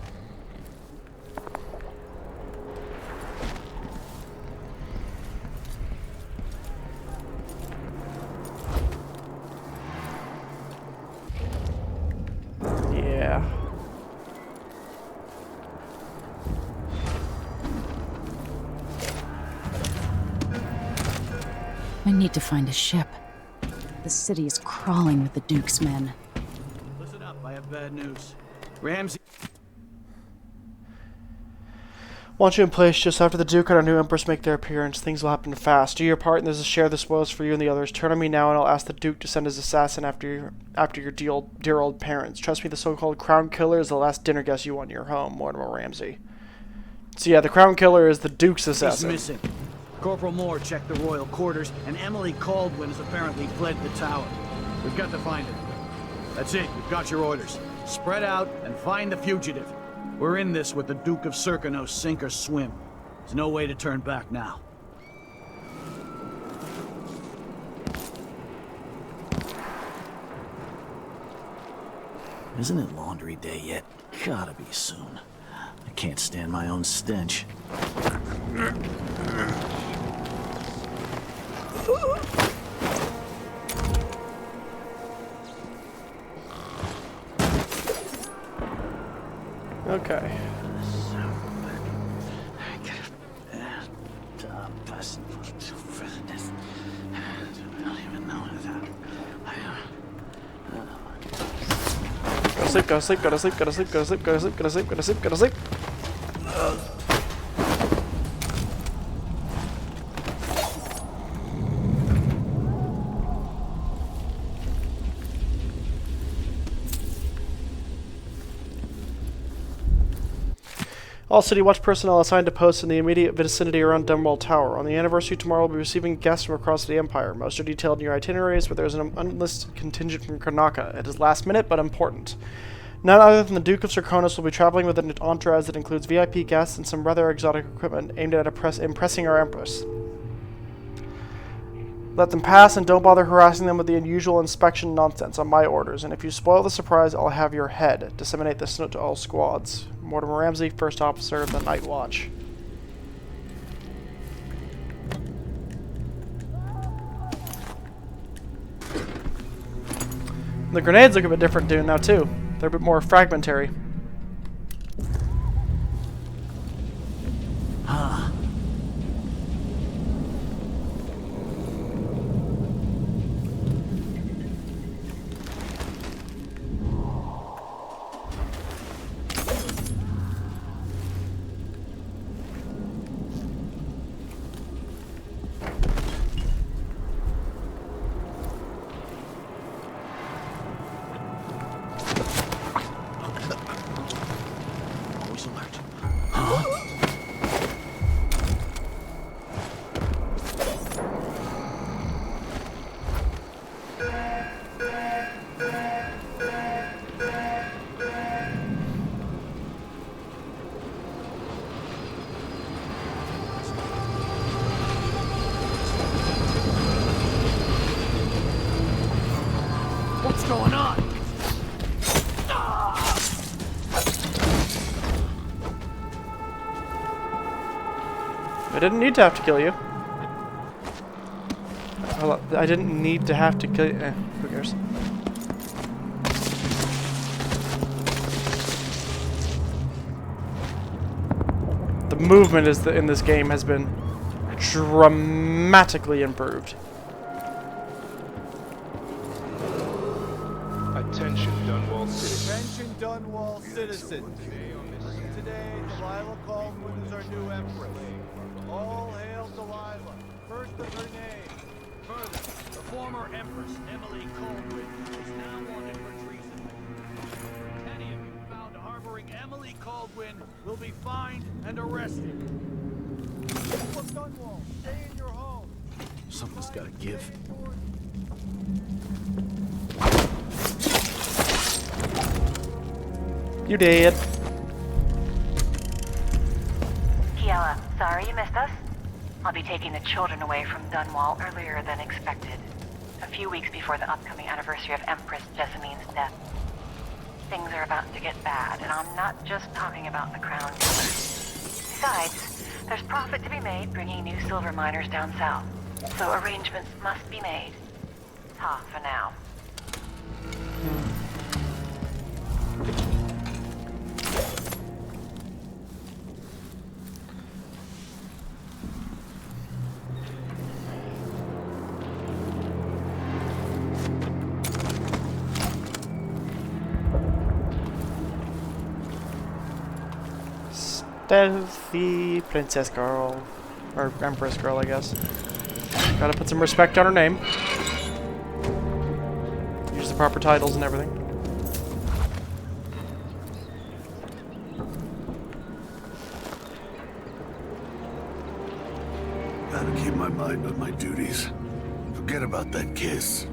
Yeah. I need to find a ship. The city is crawling with the Duke's men. Listen up, I have bad news. Ramsey... Want you in place just after the Duke and our new Empress make their appearance. Things will happen fast. Do your part, and there's a share of the spoils for you and the others. Turn on me now, and I'll ask the Duke to send his assassin after your dear old parents. Trust me, the so-called Crown Killer is the last dinner guest you want in your home, Mortimer Ramsey. So yeah, the Crown Killer is the Duke's assassin. He's missing. Corporal Moore checked the royal quarters, and Emily Caldwin has apparently fled the tower. We've got to find her. That's it, you've got your orders. Spread out and find the fugitive. We're in this with the Duke of Serkonos, sink or swim. There's no way to turn back now. Isn't it laundry day yet? Gotta be soon. I can't stand my own stench. Okay. Go to sleep, go to sleep, go to sleep, go to sleep, go to sleep, go to sleep, go to sleep, go to sleep, go to sleep. All City Watch personnel assigned to posts in the immediate vicinity around Dunwall Tower. On the anniversary tomorrow, we'll be receiving guests from across the Empire. Most are detailed in your itineraries, but there's an unlisted contingent from Karnaca. It is last minute, but important. None other than the Duke of Serkonos will be traveling with an entourage that includes VIP guests and some rather exotic equipment aimed at impressing our Empress. Let them pass and don't bother harassing them with the unusual inspection nonsense on my orders, and if you spoil the surprise, I'll have your head. Disseminate this note to all squads. Mortimer Ramsey, First Officer of the Night Watch. The grenades look a bit different now too. They're a bit more fragmentary. Huh. going on? I didn't need to have to kill you. I didn't need to have to kill you. Who cares? The movement in this game has been dramatically improved. Attention, Dunwall citizens. Attention, Dunwall citizens. Today, Delilah Caldwin is our new empress. All hail Delilah, first of her name. Further, the former empress, Emily Caldwin, is now wanted for treason. Any of you found harboring Emily Caldwin will be fined and arrested. Look, Dunwall, stay in your home. Something's gotta give. You did. Kiela, sorry you missed us. I'll be taking the children away from Dunwall earlier than expected. A few weeks before the upcoming anniversary of Empress Jessamine's death. Things are about to get bad, and I'm not just talking about the Crown Killer. Besides, there's profit to be made bringing new silver miners down south. So arrangements must be made. Ta for now. Stealthy princess girl. Or empress girl, I guess. Gotta put some respect on her name. Use the proper titles and everything. Gotta keep my mind on my duties. Forget about that kiss.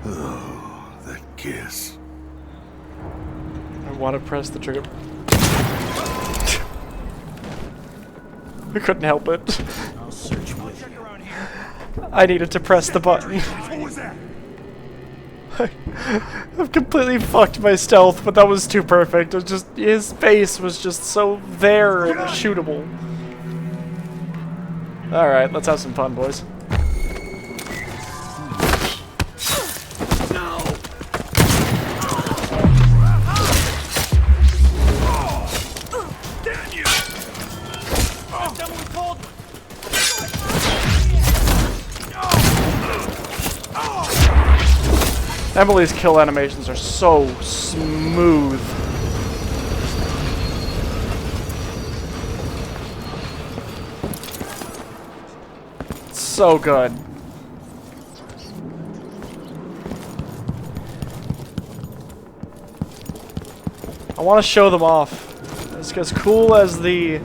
Oh, that kiss. I want to press the trigger. I couldn't help it. I'll search with you. I needed to press the button. What was that? I've completely fucked my stealth, but that was too perfect. It was just, his face was just so there and shootable. Alright, let's have some fun, boys. Emily's kill animations are so smooth. So good. I want to show them off. As cool as the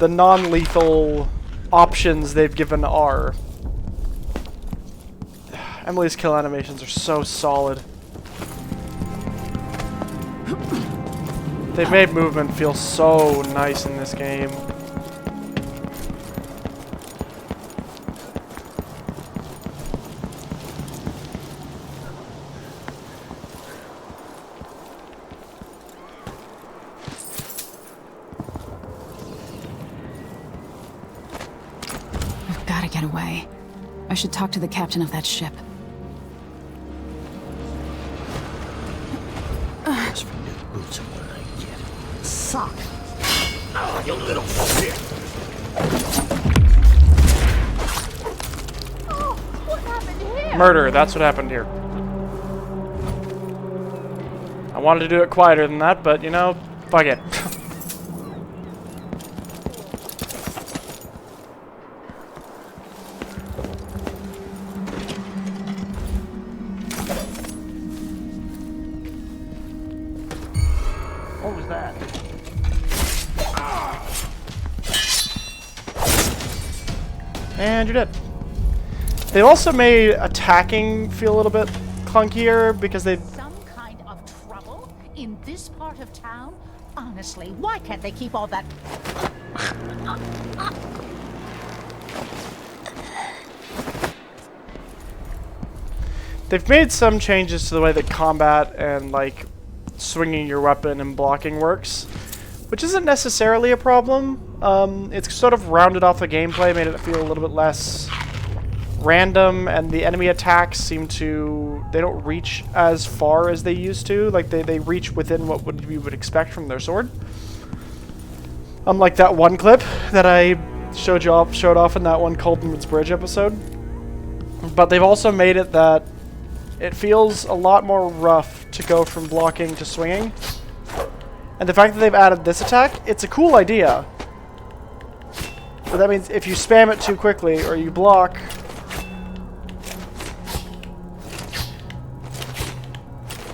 non-lethal options they've given are. Emily's kill animations are so solid. They've made movement feel so nice in this game. We've got to get away. I should talk to the captain of that ship. Boots are what I get. Suck! Oh, you little shit! Oh, what happened here? Murder, that's what happened here. I wanted to do it quieter than that, but you know, fuck it. What was that? And you're dead. They also made attacking feel a little bit clunkier because they... Some kind of trouble in this part of town? Honestly, why can't they keep all that... They've made some changes to the way that combat and, like, swinging your weapon and blocking works, which isn't necessarily a problem. It's sort of rounded off the gameplay, made it feel a little bit less random, and the enemy attacks seem to... they don't reach as far as they used to. Like, they reach within what you would expect from their sword. Unlike that one clip that I showed off in that one Coldman's Bridge episode. But they've also made it that it feels a lot more rough to go from blocking to swinging. And the fact that they've added this attack, it's a cool idea. But that means if you spam it too quickly or you block...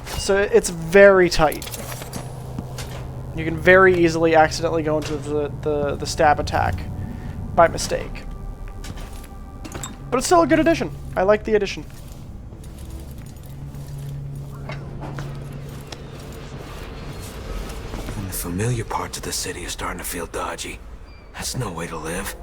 so it's very tight. You can very easily accidentally go into the stab attack by mistake. But it's still a good addition. I like the addition. And the familiar parts of the city are starting to feel dodgy. That's no way to live.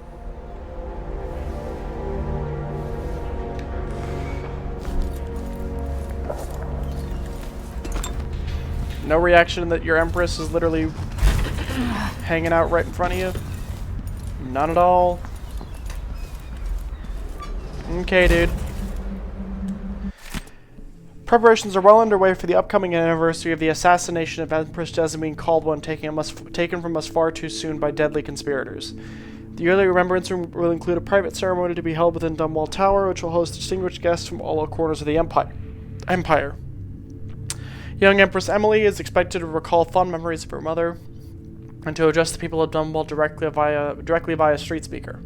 No reaction that your Empress is literally hanging out right in front of you? None at all. Okay, dude. Preparations are well underway for the upcoming anniversary of the assassination of Empress Jessamine Caldwell, taken from us far too soon by deadly conspirators. The early remembrance room will include a private ceremony to be held within Dunwall Tower, which will host distinguished guests from all corners of the Empire. Young Empress Emily is expected to recall fond memories of her mother and to address the people of Dunwall directly via street speaker.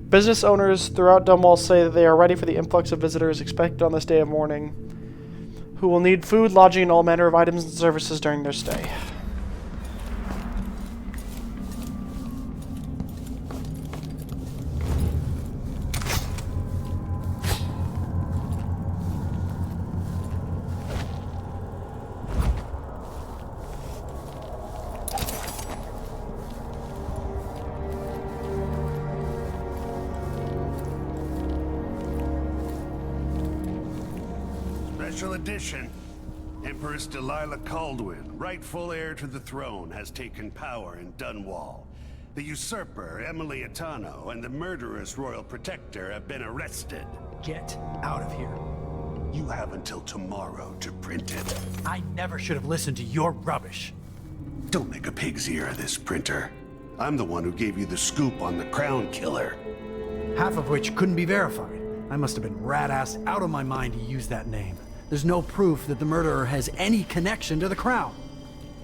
Business owners throughout Dunwall say that they are ready for the influx of visitors expected on this day of mourning, who will need food, lodging, and all manner of items and services during their stay. Special edition. Empress Delilah Caldwell, rightful heir to the throne, has taken power in Dunwall. The usurper, Emily Atano, and the murderous royal protector have been arrested. Get out of here. You have until tomorrow to print it. I never should have listened to your rubbish. Don't make a pig's ear of this, printer. I'm the one who gave you the scoop on the Crown Killer. Half of which couldn't be verified. I must have been rat-assed out of my mind to use that name. There's no proof that the murderer has any connection to the Crown.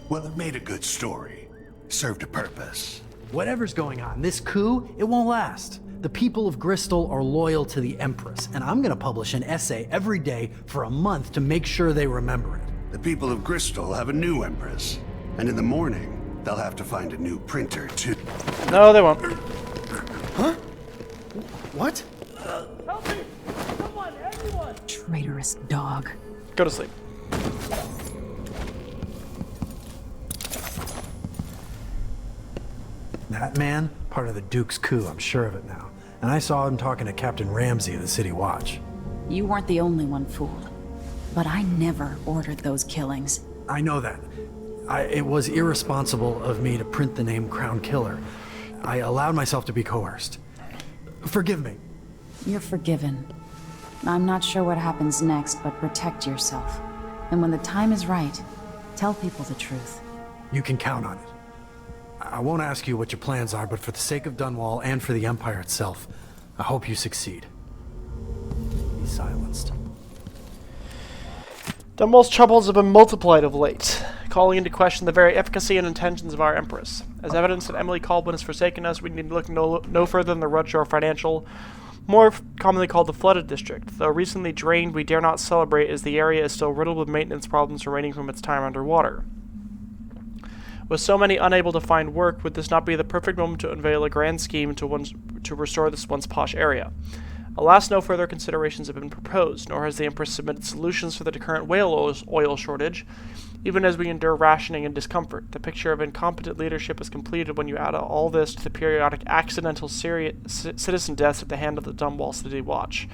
Well, it made a good story. Served a purpose. Whatever's going on, this coup, it won't last. The people of Bristol are loyal to the Empress, and I'm gonna publish an essay every day for a month to make sure they remember it. The people of Bristol have a new Empress, and in the morning, they'll have to find a new printer, too. No, they won't. Huh? What? Help me! Someone, everyone! Traitorous dog. Go to sleep. That man, part of the Duke's coup, I'm sure of it now. And I saw him talking to Captain Ramsey of the City Watch. You weren't the only one fooled. But I never ordered those killings. I know that. It was irresponsible of me to print the name Crown Killer. I allowed myself to be coerced. Forgive me. You're forgiven. I'm not sure what happens next, but protect yourself. And when the time is right, tell people the truth. You can count on it. I won't ask you what your plans are, but for the sake of Dunwall and for the Empire itself, I hope you succeed. Be silenced. Dunwall's troubles have been multiplied of late, calling into question the very efficacy and intentions of our Empress. As evidence that Emily Caldwell has forsaken us, we need to look no further than the Rudshore Financial, more commonly called the Flooded District. Though recently drained, we dare not celebrate as the area is still riddled with maintenance problems remaining from its time underwater. With so many unable to find work, would this not be the perfect moment to unveil a grand scheme to restore this once posh area? Alas, no further considerations have been proposed, nor has the Empress submitted solutions for the current whale oil shortage, even as we endure rationing and discomfort. The picture of incompetent leadership is completed when you add all this to the periodic accidental citizen deaths at the hand of the Dunwall City Watch.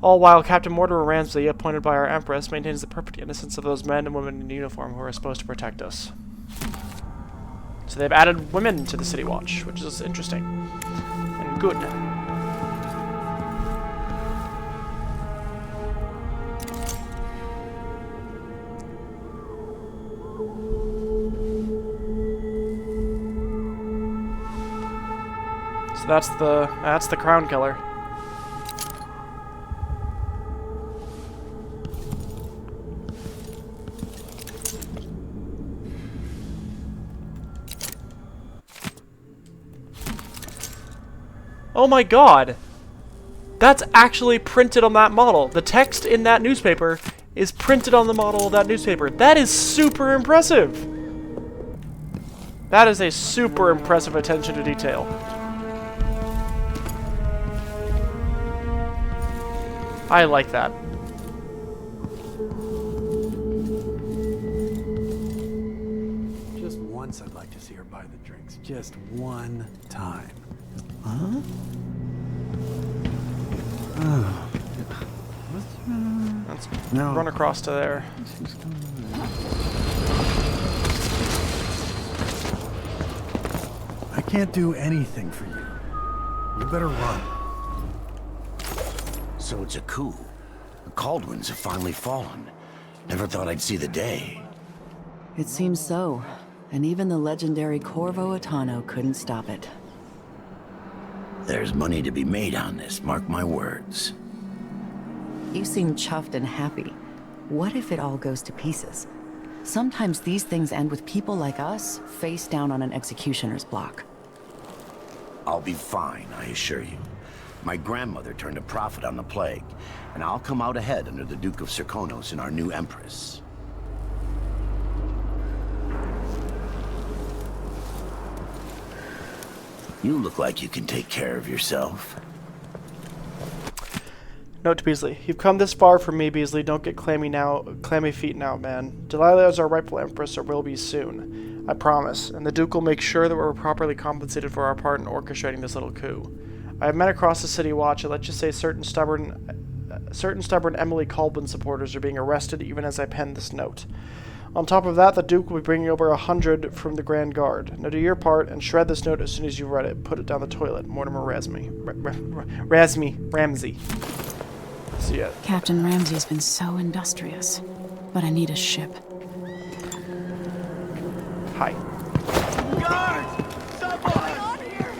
All while Captain Mortimer Ramsey, appointed by our Empress, maintains the perfect innocence of those men and women in uniform who are supposed to protect us. So they've added women to the City Watch, which is interesting. And good. So that's the Crown Killer. Oh my god! That's actually printed on that model. The text in that newspaper is printed on the model of that newspaper. That is super impressive! That is a super impressive attention to detail. I like that. Just once I'd like to see her buy the drinks. Just one time. Huh? Oh. Let's No. run across to there. I can't do anything for you. You better run. So it's a coup. The Caldwins have finally fallen. Never thought I'd see the day. It seems so. And even the legendary Corvo Attano couldn't stop it. There's money to be made on this, mark my words. You seem chuffed and happy. What if it all goes to pieces? Sometimes these things end with people like us face down on an executioner's block. I'll be fine, I assure you. My grandmother turned a profit on the plague, and I'll come out ahead under the Duke of Serkonos and our new Empress. You look like you can take care of yourself. Note to Beasley. You've come this far for me, Beasley. Don't get clammy feet now, man. Delilah is our rightful Empress, or will be soon. I promise. And the Duke will make sure that we're properly compensated for our part in orchestrating this little coup. I have met across the City Watch, and let's just say certain stubborn Emily Caldwin supporters are being arrested even as I pen this note. On top of that, the Duke will be bringing over 100 from the Grand Guard. Now do your part and shred this note as soon as you've read it. Put it down the toilet. Mortimer Ramsey. See ya. Captain Ramsey's been so industrious, but I need a ship. Hi. Guards! Someone! On here!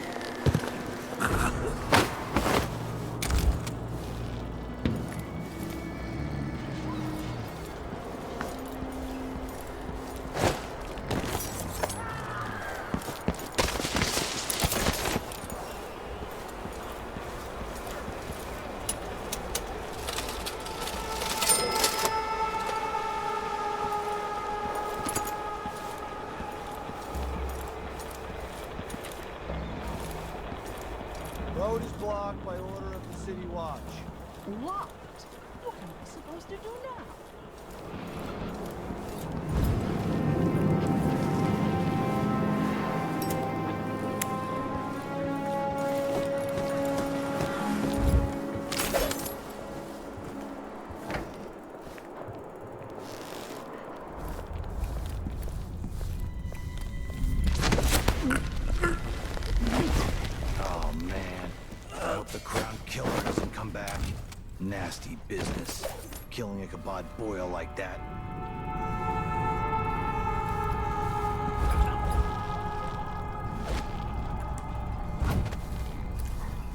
Road is blocked by order of the City Watch. What? What am I supposed to do now? Oh, man. I hope the Crown Killer doesn't come back. Nasty business. Killing a Ichabod Boyle like that.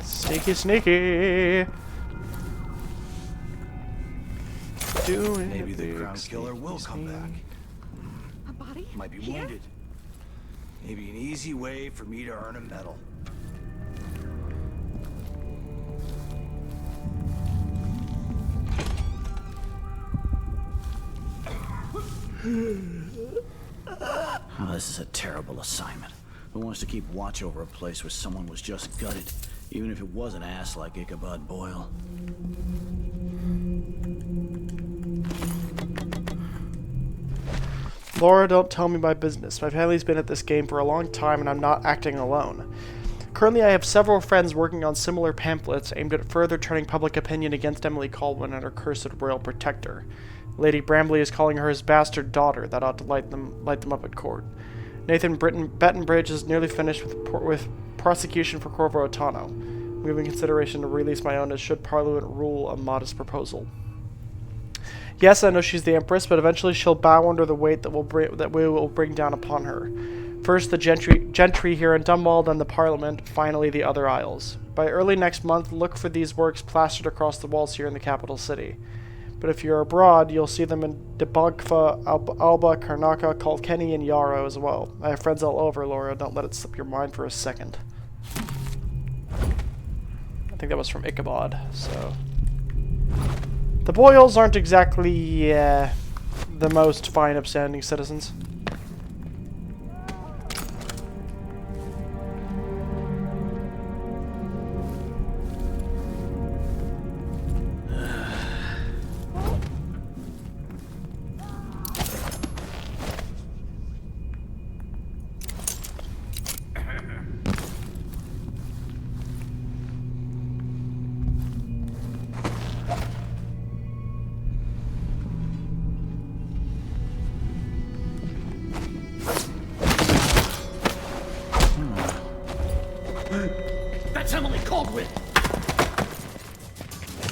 Sneaky, sneaky. Maybe the Crown Killer will come back. A body? Might be Here? wounded. Maybe an easy way for me to earn a medal. Oh, this is a terrible assignment. Who wants to keep watch over a place where someone was just gutted, even if it was an ass like Ichabod Boyle? Laura, don't tell me my business. My family's been at this game for a long time and I'm not acting alone. Currently, I have several friends working on similar pamphlets aimed at further turning public opinion against Emily Caldwin and her cursed royal protector. Lady Bramley is calling her his bastard daughter. That ought to light them up at court. Nathan Bettenbridge is nearly finished with prosecution for Corvo Otano. Moving consideration to release my own as should Parliament rule a modest proposal. Yes, I know she's the Empress, but eventually she'll bow under the weight that we will bring down upon her. First the gentry here in Dunwall, then the Parliament, finally the other isles. By early next month, look for these works plastered across the walls here in the capital city. But if you're abroad, you'll see them in Debogfa, Alba, Karnaca, Kilkenny, and Yarrow as well. I have friends all over, Laura. Don't let it slip your mind for a second. I think that was from Ichabod, so... The Boyles aren't exactly, the most fine, upstanding citizens. That's Emily Caldwin!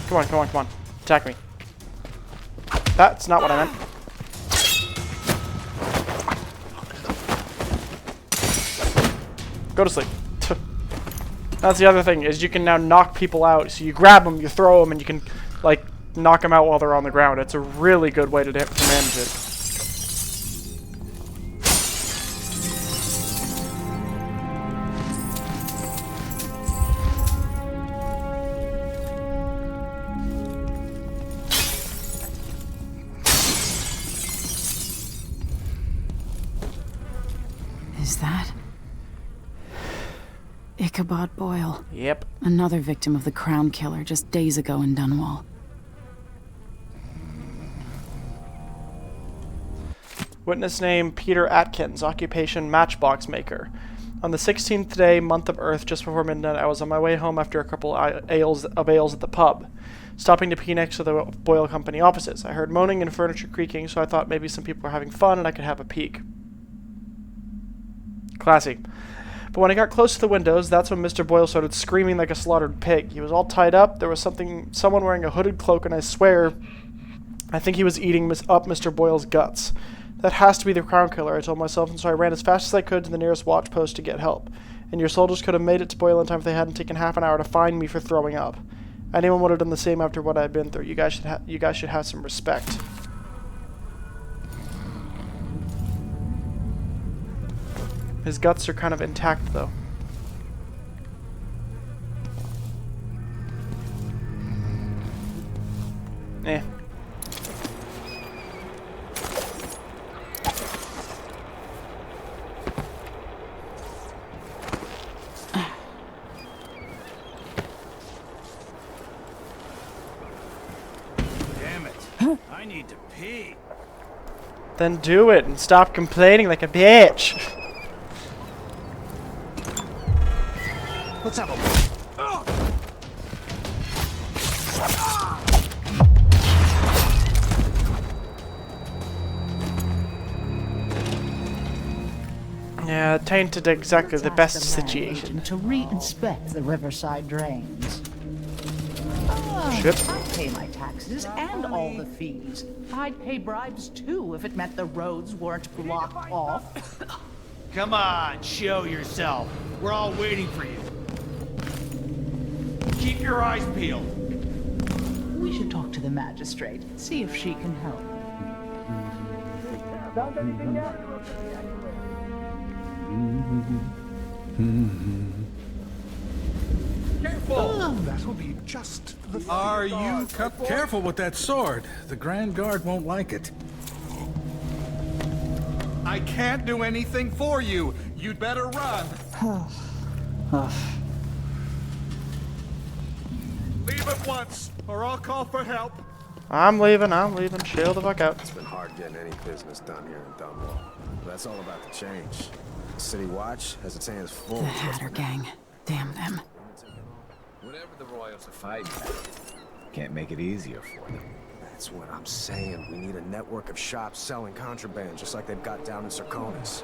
Come on, come on, come on. Attack me. That's not what I meant. Go to sleep. That's the other thing, is you can now knock people out. So you grab them, you throw them, and you can, like, knock them out while they're on the ground. It's a really good way to manage it. Is that Ichabod Boyle? Yep. Another victim of the Crown Killer just days ago in Dunwall. Witness name Peter Atkins. Occupation matchbox maker. On the 16th day, month of Earth, just before midnight, I was on my way home after a couple ales at the pub, stopping to pee next to the Boyle Company offices. I heard moaning and furniture creaking, so I thought maybe some people were having fun and I could have a peek. Classy. But when I got close to the windows, that's when Mr. Boyle started screaming like a slaughtered pig. He was all tied up, there was someone wearing a hooded cloak, and I swear, I think he was eating up Mr. Boyle's guts. That has to be the Crown Killer, I told myself, and so I ran as fast as I could to the nearest watch post to get help. And your soldiers could have made it to Boyle in time if they hadn't taken half an hour to find me for throwing up. Anyone would have done the same after what I had been through. You guys should have some respect. His guts are kind of intact, though. Eh. Damn it. I need to pee. Then do it and stop complaining like a bitch. Let's have a Yeah, tainted exactly the best situation. To re-inspect the riverside drains. Shit. I'd pay my taxes and all the fees. I'd pay bribes too if it meant the roads weren't blocked off. Come on, show yourself. We're all waiting for you. Keep your eyes peeled. We should talk to the magistrate, see if she can help. Careful! That will be just the... Are you... Careful with that sword. The Grand Guard won't like it. I can't do anything for you. You'd better run. Leave at once, or I'll call for help. I'm leaving. Chill the fuck out. It's been hard getting any business done here in Dunwall. But that's all about to change. The City Watch has its hands full. The Hatter Gang. Damn them. Whatever the Royals are fighting, can't make it easier for them. That's what I'm saying. We need a network of shops selling contraband, just like they've got down in Serkonis.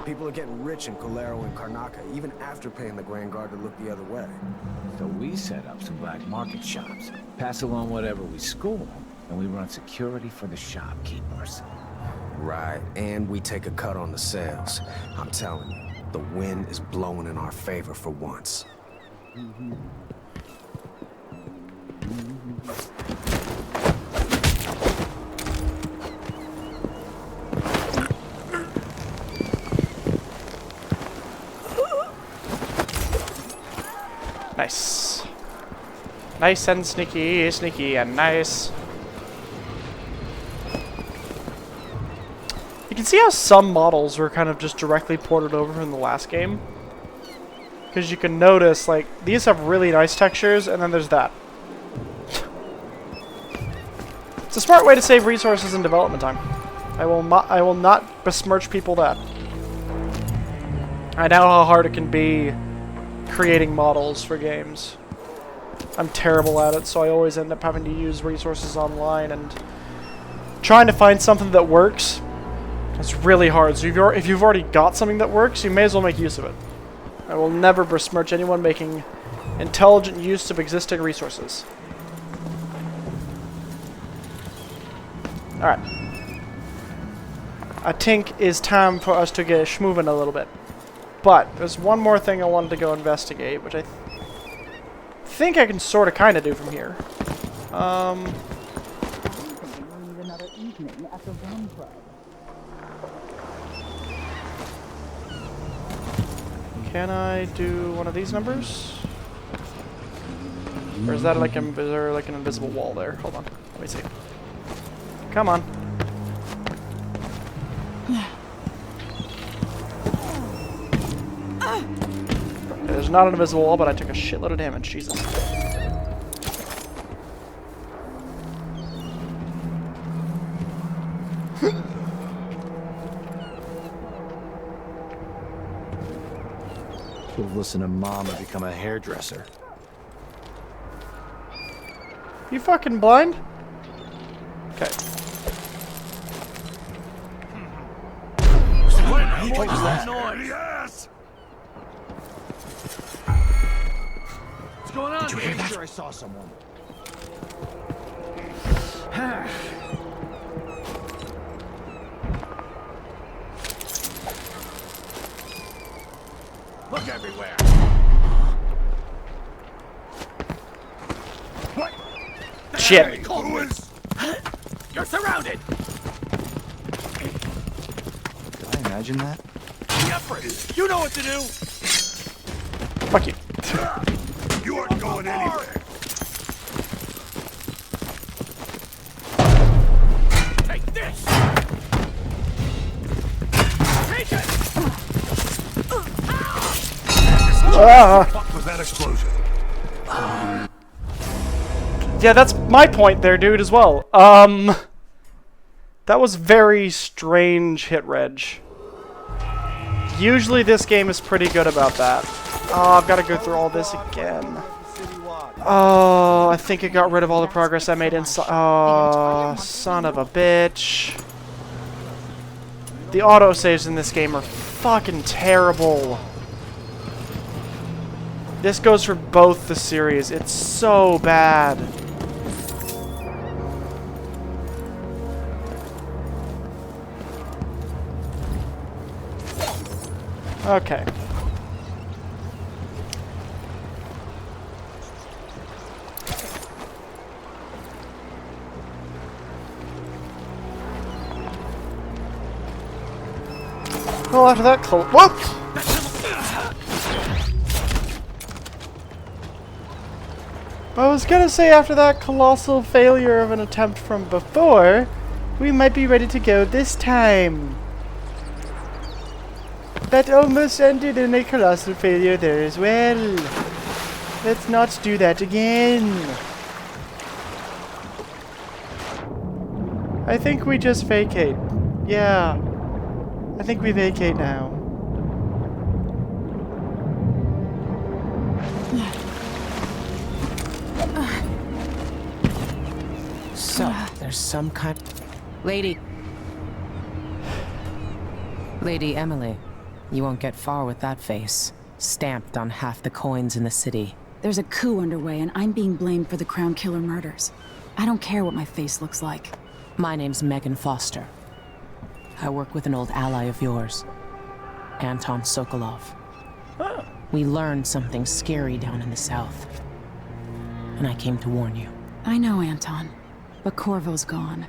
People are getting rich in Colero and Karnaca, even after paying the Grand Guard to look the other way. So we set up some black market shops, pass along whatever we score, and we run security for the shopkeepers. Right, and we take a cut on the sales. I'm telling you, the wind is blowing in our favor for once. Nice. Nice and sneaky, sneaky and nice. You can see how some models were kind of just directly ported over from the last game. Because you can notice, like, these have really nice textures, and then there's that. It's a smart way to save resources and development time. I will not besmirch people that. I know how hard it can be creating models for games. I'm terrible at it, so I always end up having to use resources online, and trying to find something that works is really hard. So if you've already got something that works, you may as well make use of it. I will never besmirch anyone making intelligent use of existing resources. Alright. I think it's time for us to get schmoving a little bit. But there's one more thing I wanted to go investigate, which I think I can sort of kind of do from here. Can I do one of these numbers? Or is that like is there like an invisible wall there? Hold on, let me see. Come on. There's not an invisible wall, but I took a shitload of damage. Jesus. Should've listened to Mom and become a hairdresser. You fucking blind? Okay. What was that? Yes! What's going on? Did you hear that? Sure, I saw someone. Look everywhere! What? Shit. Hey, Coldwood! You're surrounded! Did I imagine that? Jeffrey, you know what to do! Fuck you. You aren't going anywhere! Take this! Take it! Ah. What was that explosion? Yeah, that's my point there, dude, as well. That was very strange hit reg. Usually this game is pretty good about that. Oh, I've got to go through all this again. Oh, I think it got rid of all the progress I made inside. Oh, son of a bitch. The autosaves in this game are fucking terrible. This goes for both the series. It's so bad. Okay. Well, after that, whoop! I was gonna say after that colossal failure of an attempt from before, we might be ready to go this time. That almost ended in a colossal failure there as well. Let's not do that again. I think we just vacate. Yeah. I think we vacate now. So, there's some kind... Lady Emily, you won't get far with that face. Stamped on half the coins in the city. There's a coup underway, and I'm being blamed for the Crown Killer murders. I don't care what my face looks like. My name's Megan Foster. I work with an old ally of yours, Anton Sokolov. We learned something scary down in the south, and I came to warn you. I know, Anton, but Corvo's gone.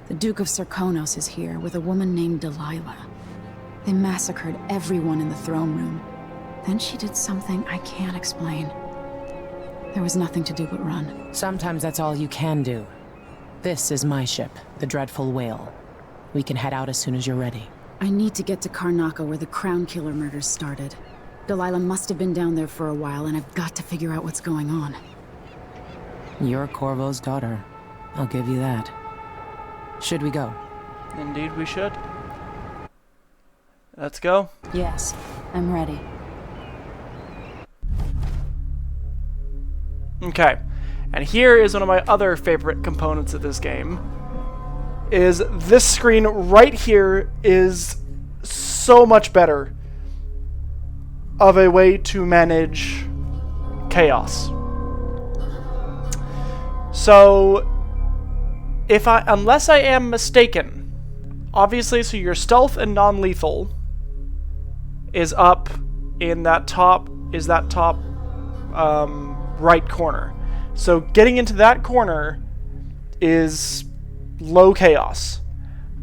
The Duke of Serkonos is here with a woman named Delilah. They massacred everyone in the throne room. Then she did something I can't explain. There was nothing to do but run. Sometimes that's all you can do. This is my ship, the Dreadful Whale. We can head out as soon as you're ready. I need to get to Karnaca where the Crown Killer murders started. Delilah must have been down there for a while, and I've got to figure out what's going on. You're Corvo's daughter. I'll give you that. Should we go? Indeed we should. Let's go. Yes, I'm ready. Okay, and here is one of my other favorite components of this game. Is this screen right here is so much better of a way to manage chaos. So, unless I am mistaken, obviously, so your stealth and non-lethal is up in that top, right corner. So getting into that corner is low chaos.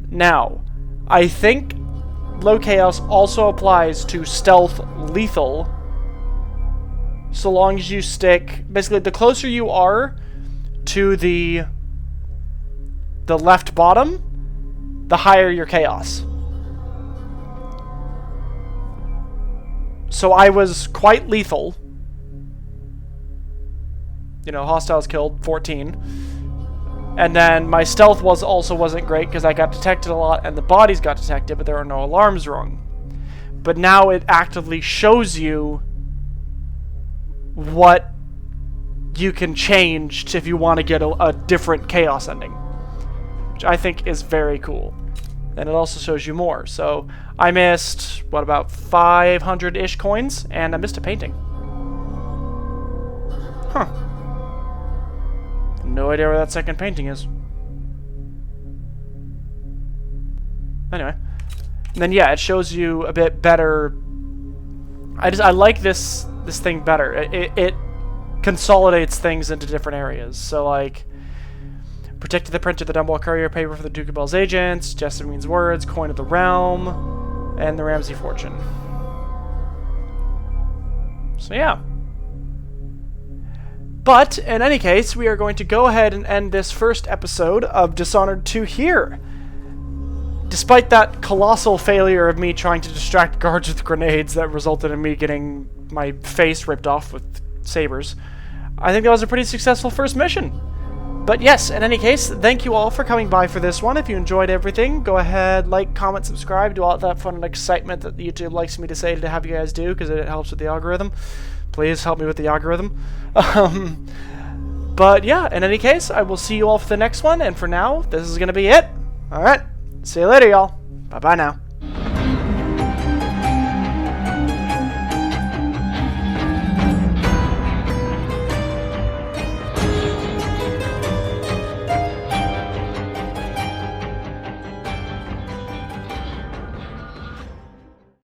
Now, I think low chaos also applies to stealth lethal, so long as you stick, basically the closer you are to the left bottom, the higher your chaos. So I was quite lethal. You know, hostiles killed, 14. And then my stealth wasn't great because I got detected a lot and the bodies got detected, but there were no alarms rung. But now it actively shows you what you can change if you want to get a different chaos ending, which I think is very cool. And it also shows you more. So I missed, what, about 500-ish coins, and I missed a painting. Huh. No idea where that second painting is. Anyway. And then, yeah, it shows you a bit better. I like this thing better. It consolidates things into different areas. So, like, protected the printer, the Dunwall Courier, paper for the Duke of Bell's agents, Jessamine's words, coin of the realm, and the Ramsey fortune. So, yeah. But, in any case, we are going to go ahead and end this first episode of Dishonored 2 here. Despite that colossal failure of me trying to distract guards with grenades that resulted in me getting my face ripped off with sabers, I think that was a pretty successful first mission. But yes, in any case, thank you all for coming by for this one. If you enjoyed everything, go ahead, like, comment, subscribe, do all that fun and excitement that YouTube likes me to say to have you guys do, because it helps with the algorithm. Please help me with the algorithm. But yeah, in any case, I will see you all for the next one, and for now, this is going to be it. Alright, see you later, y'all. Bye-bye now.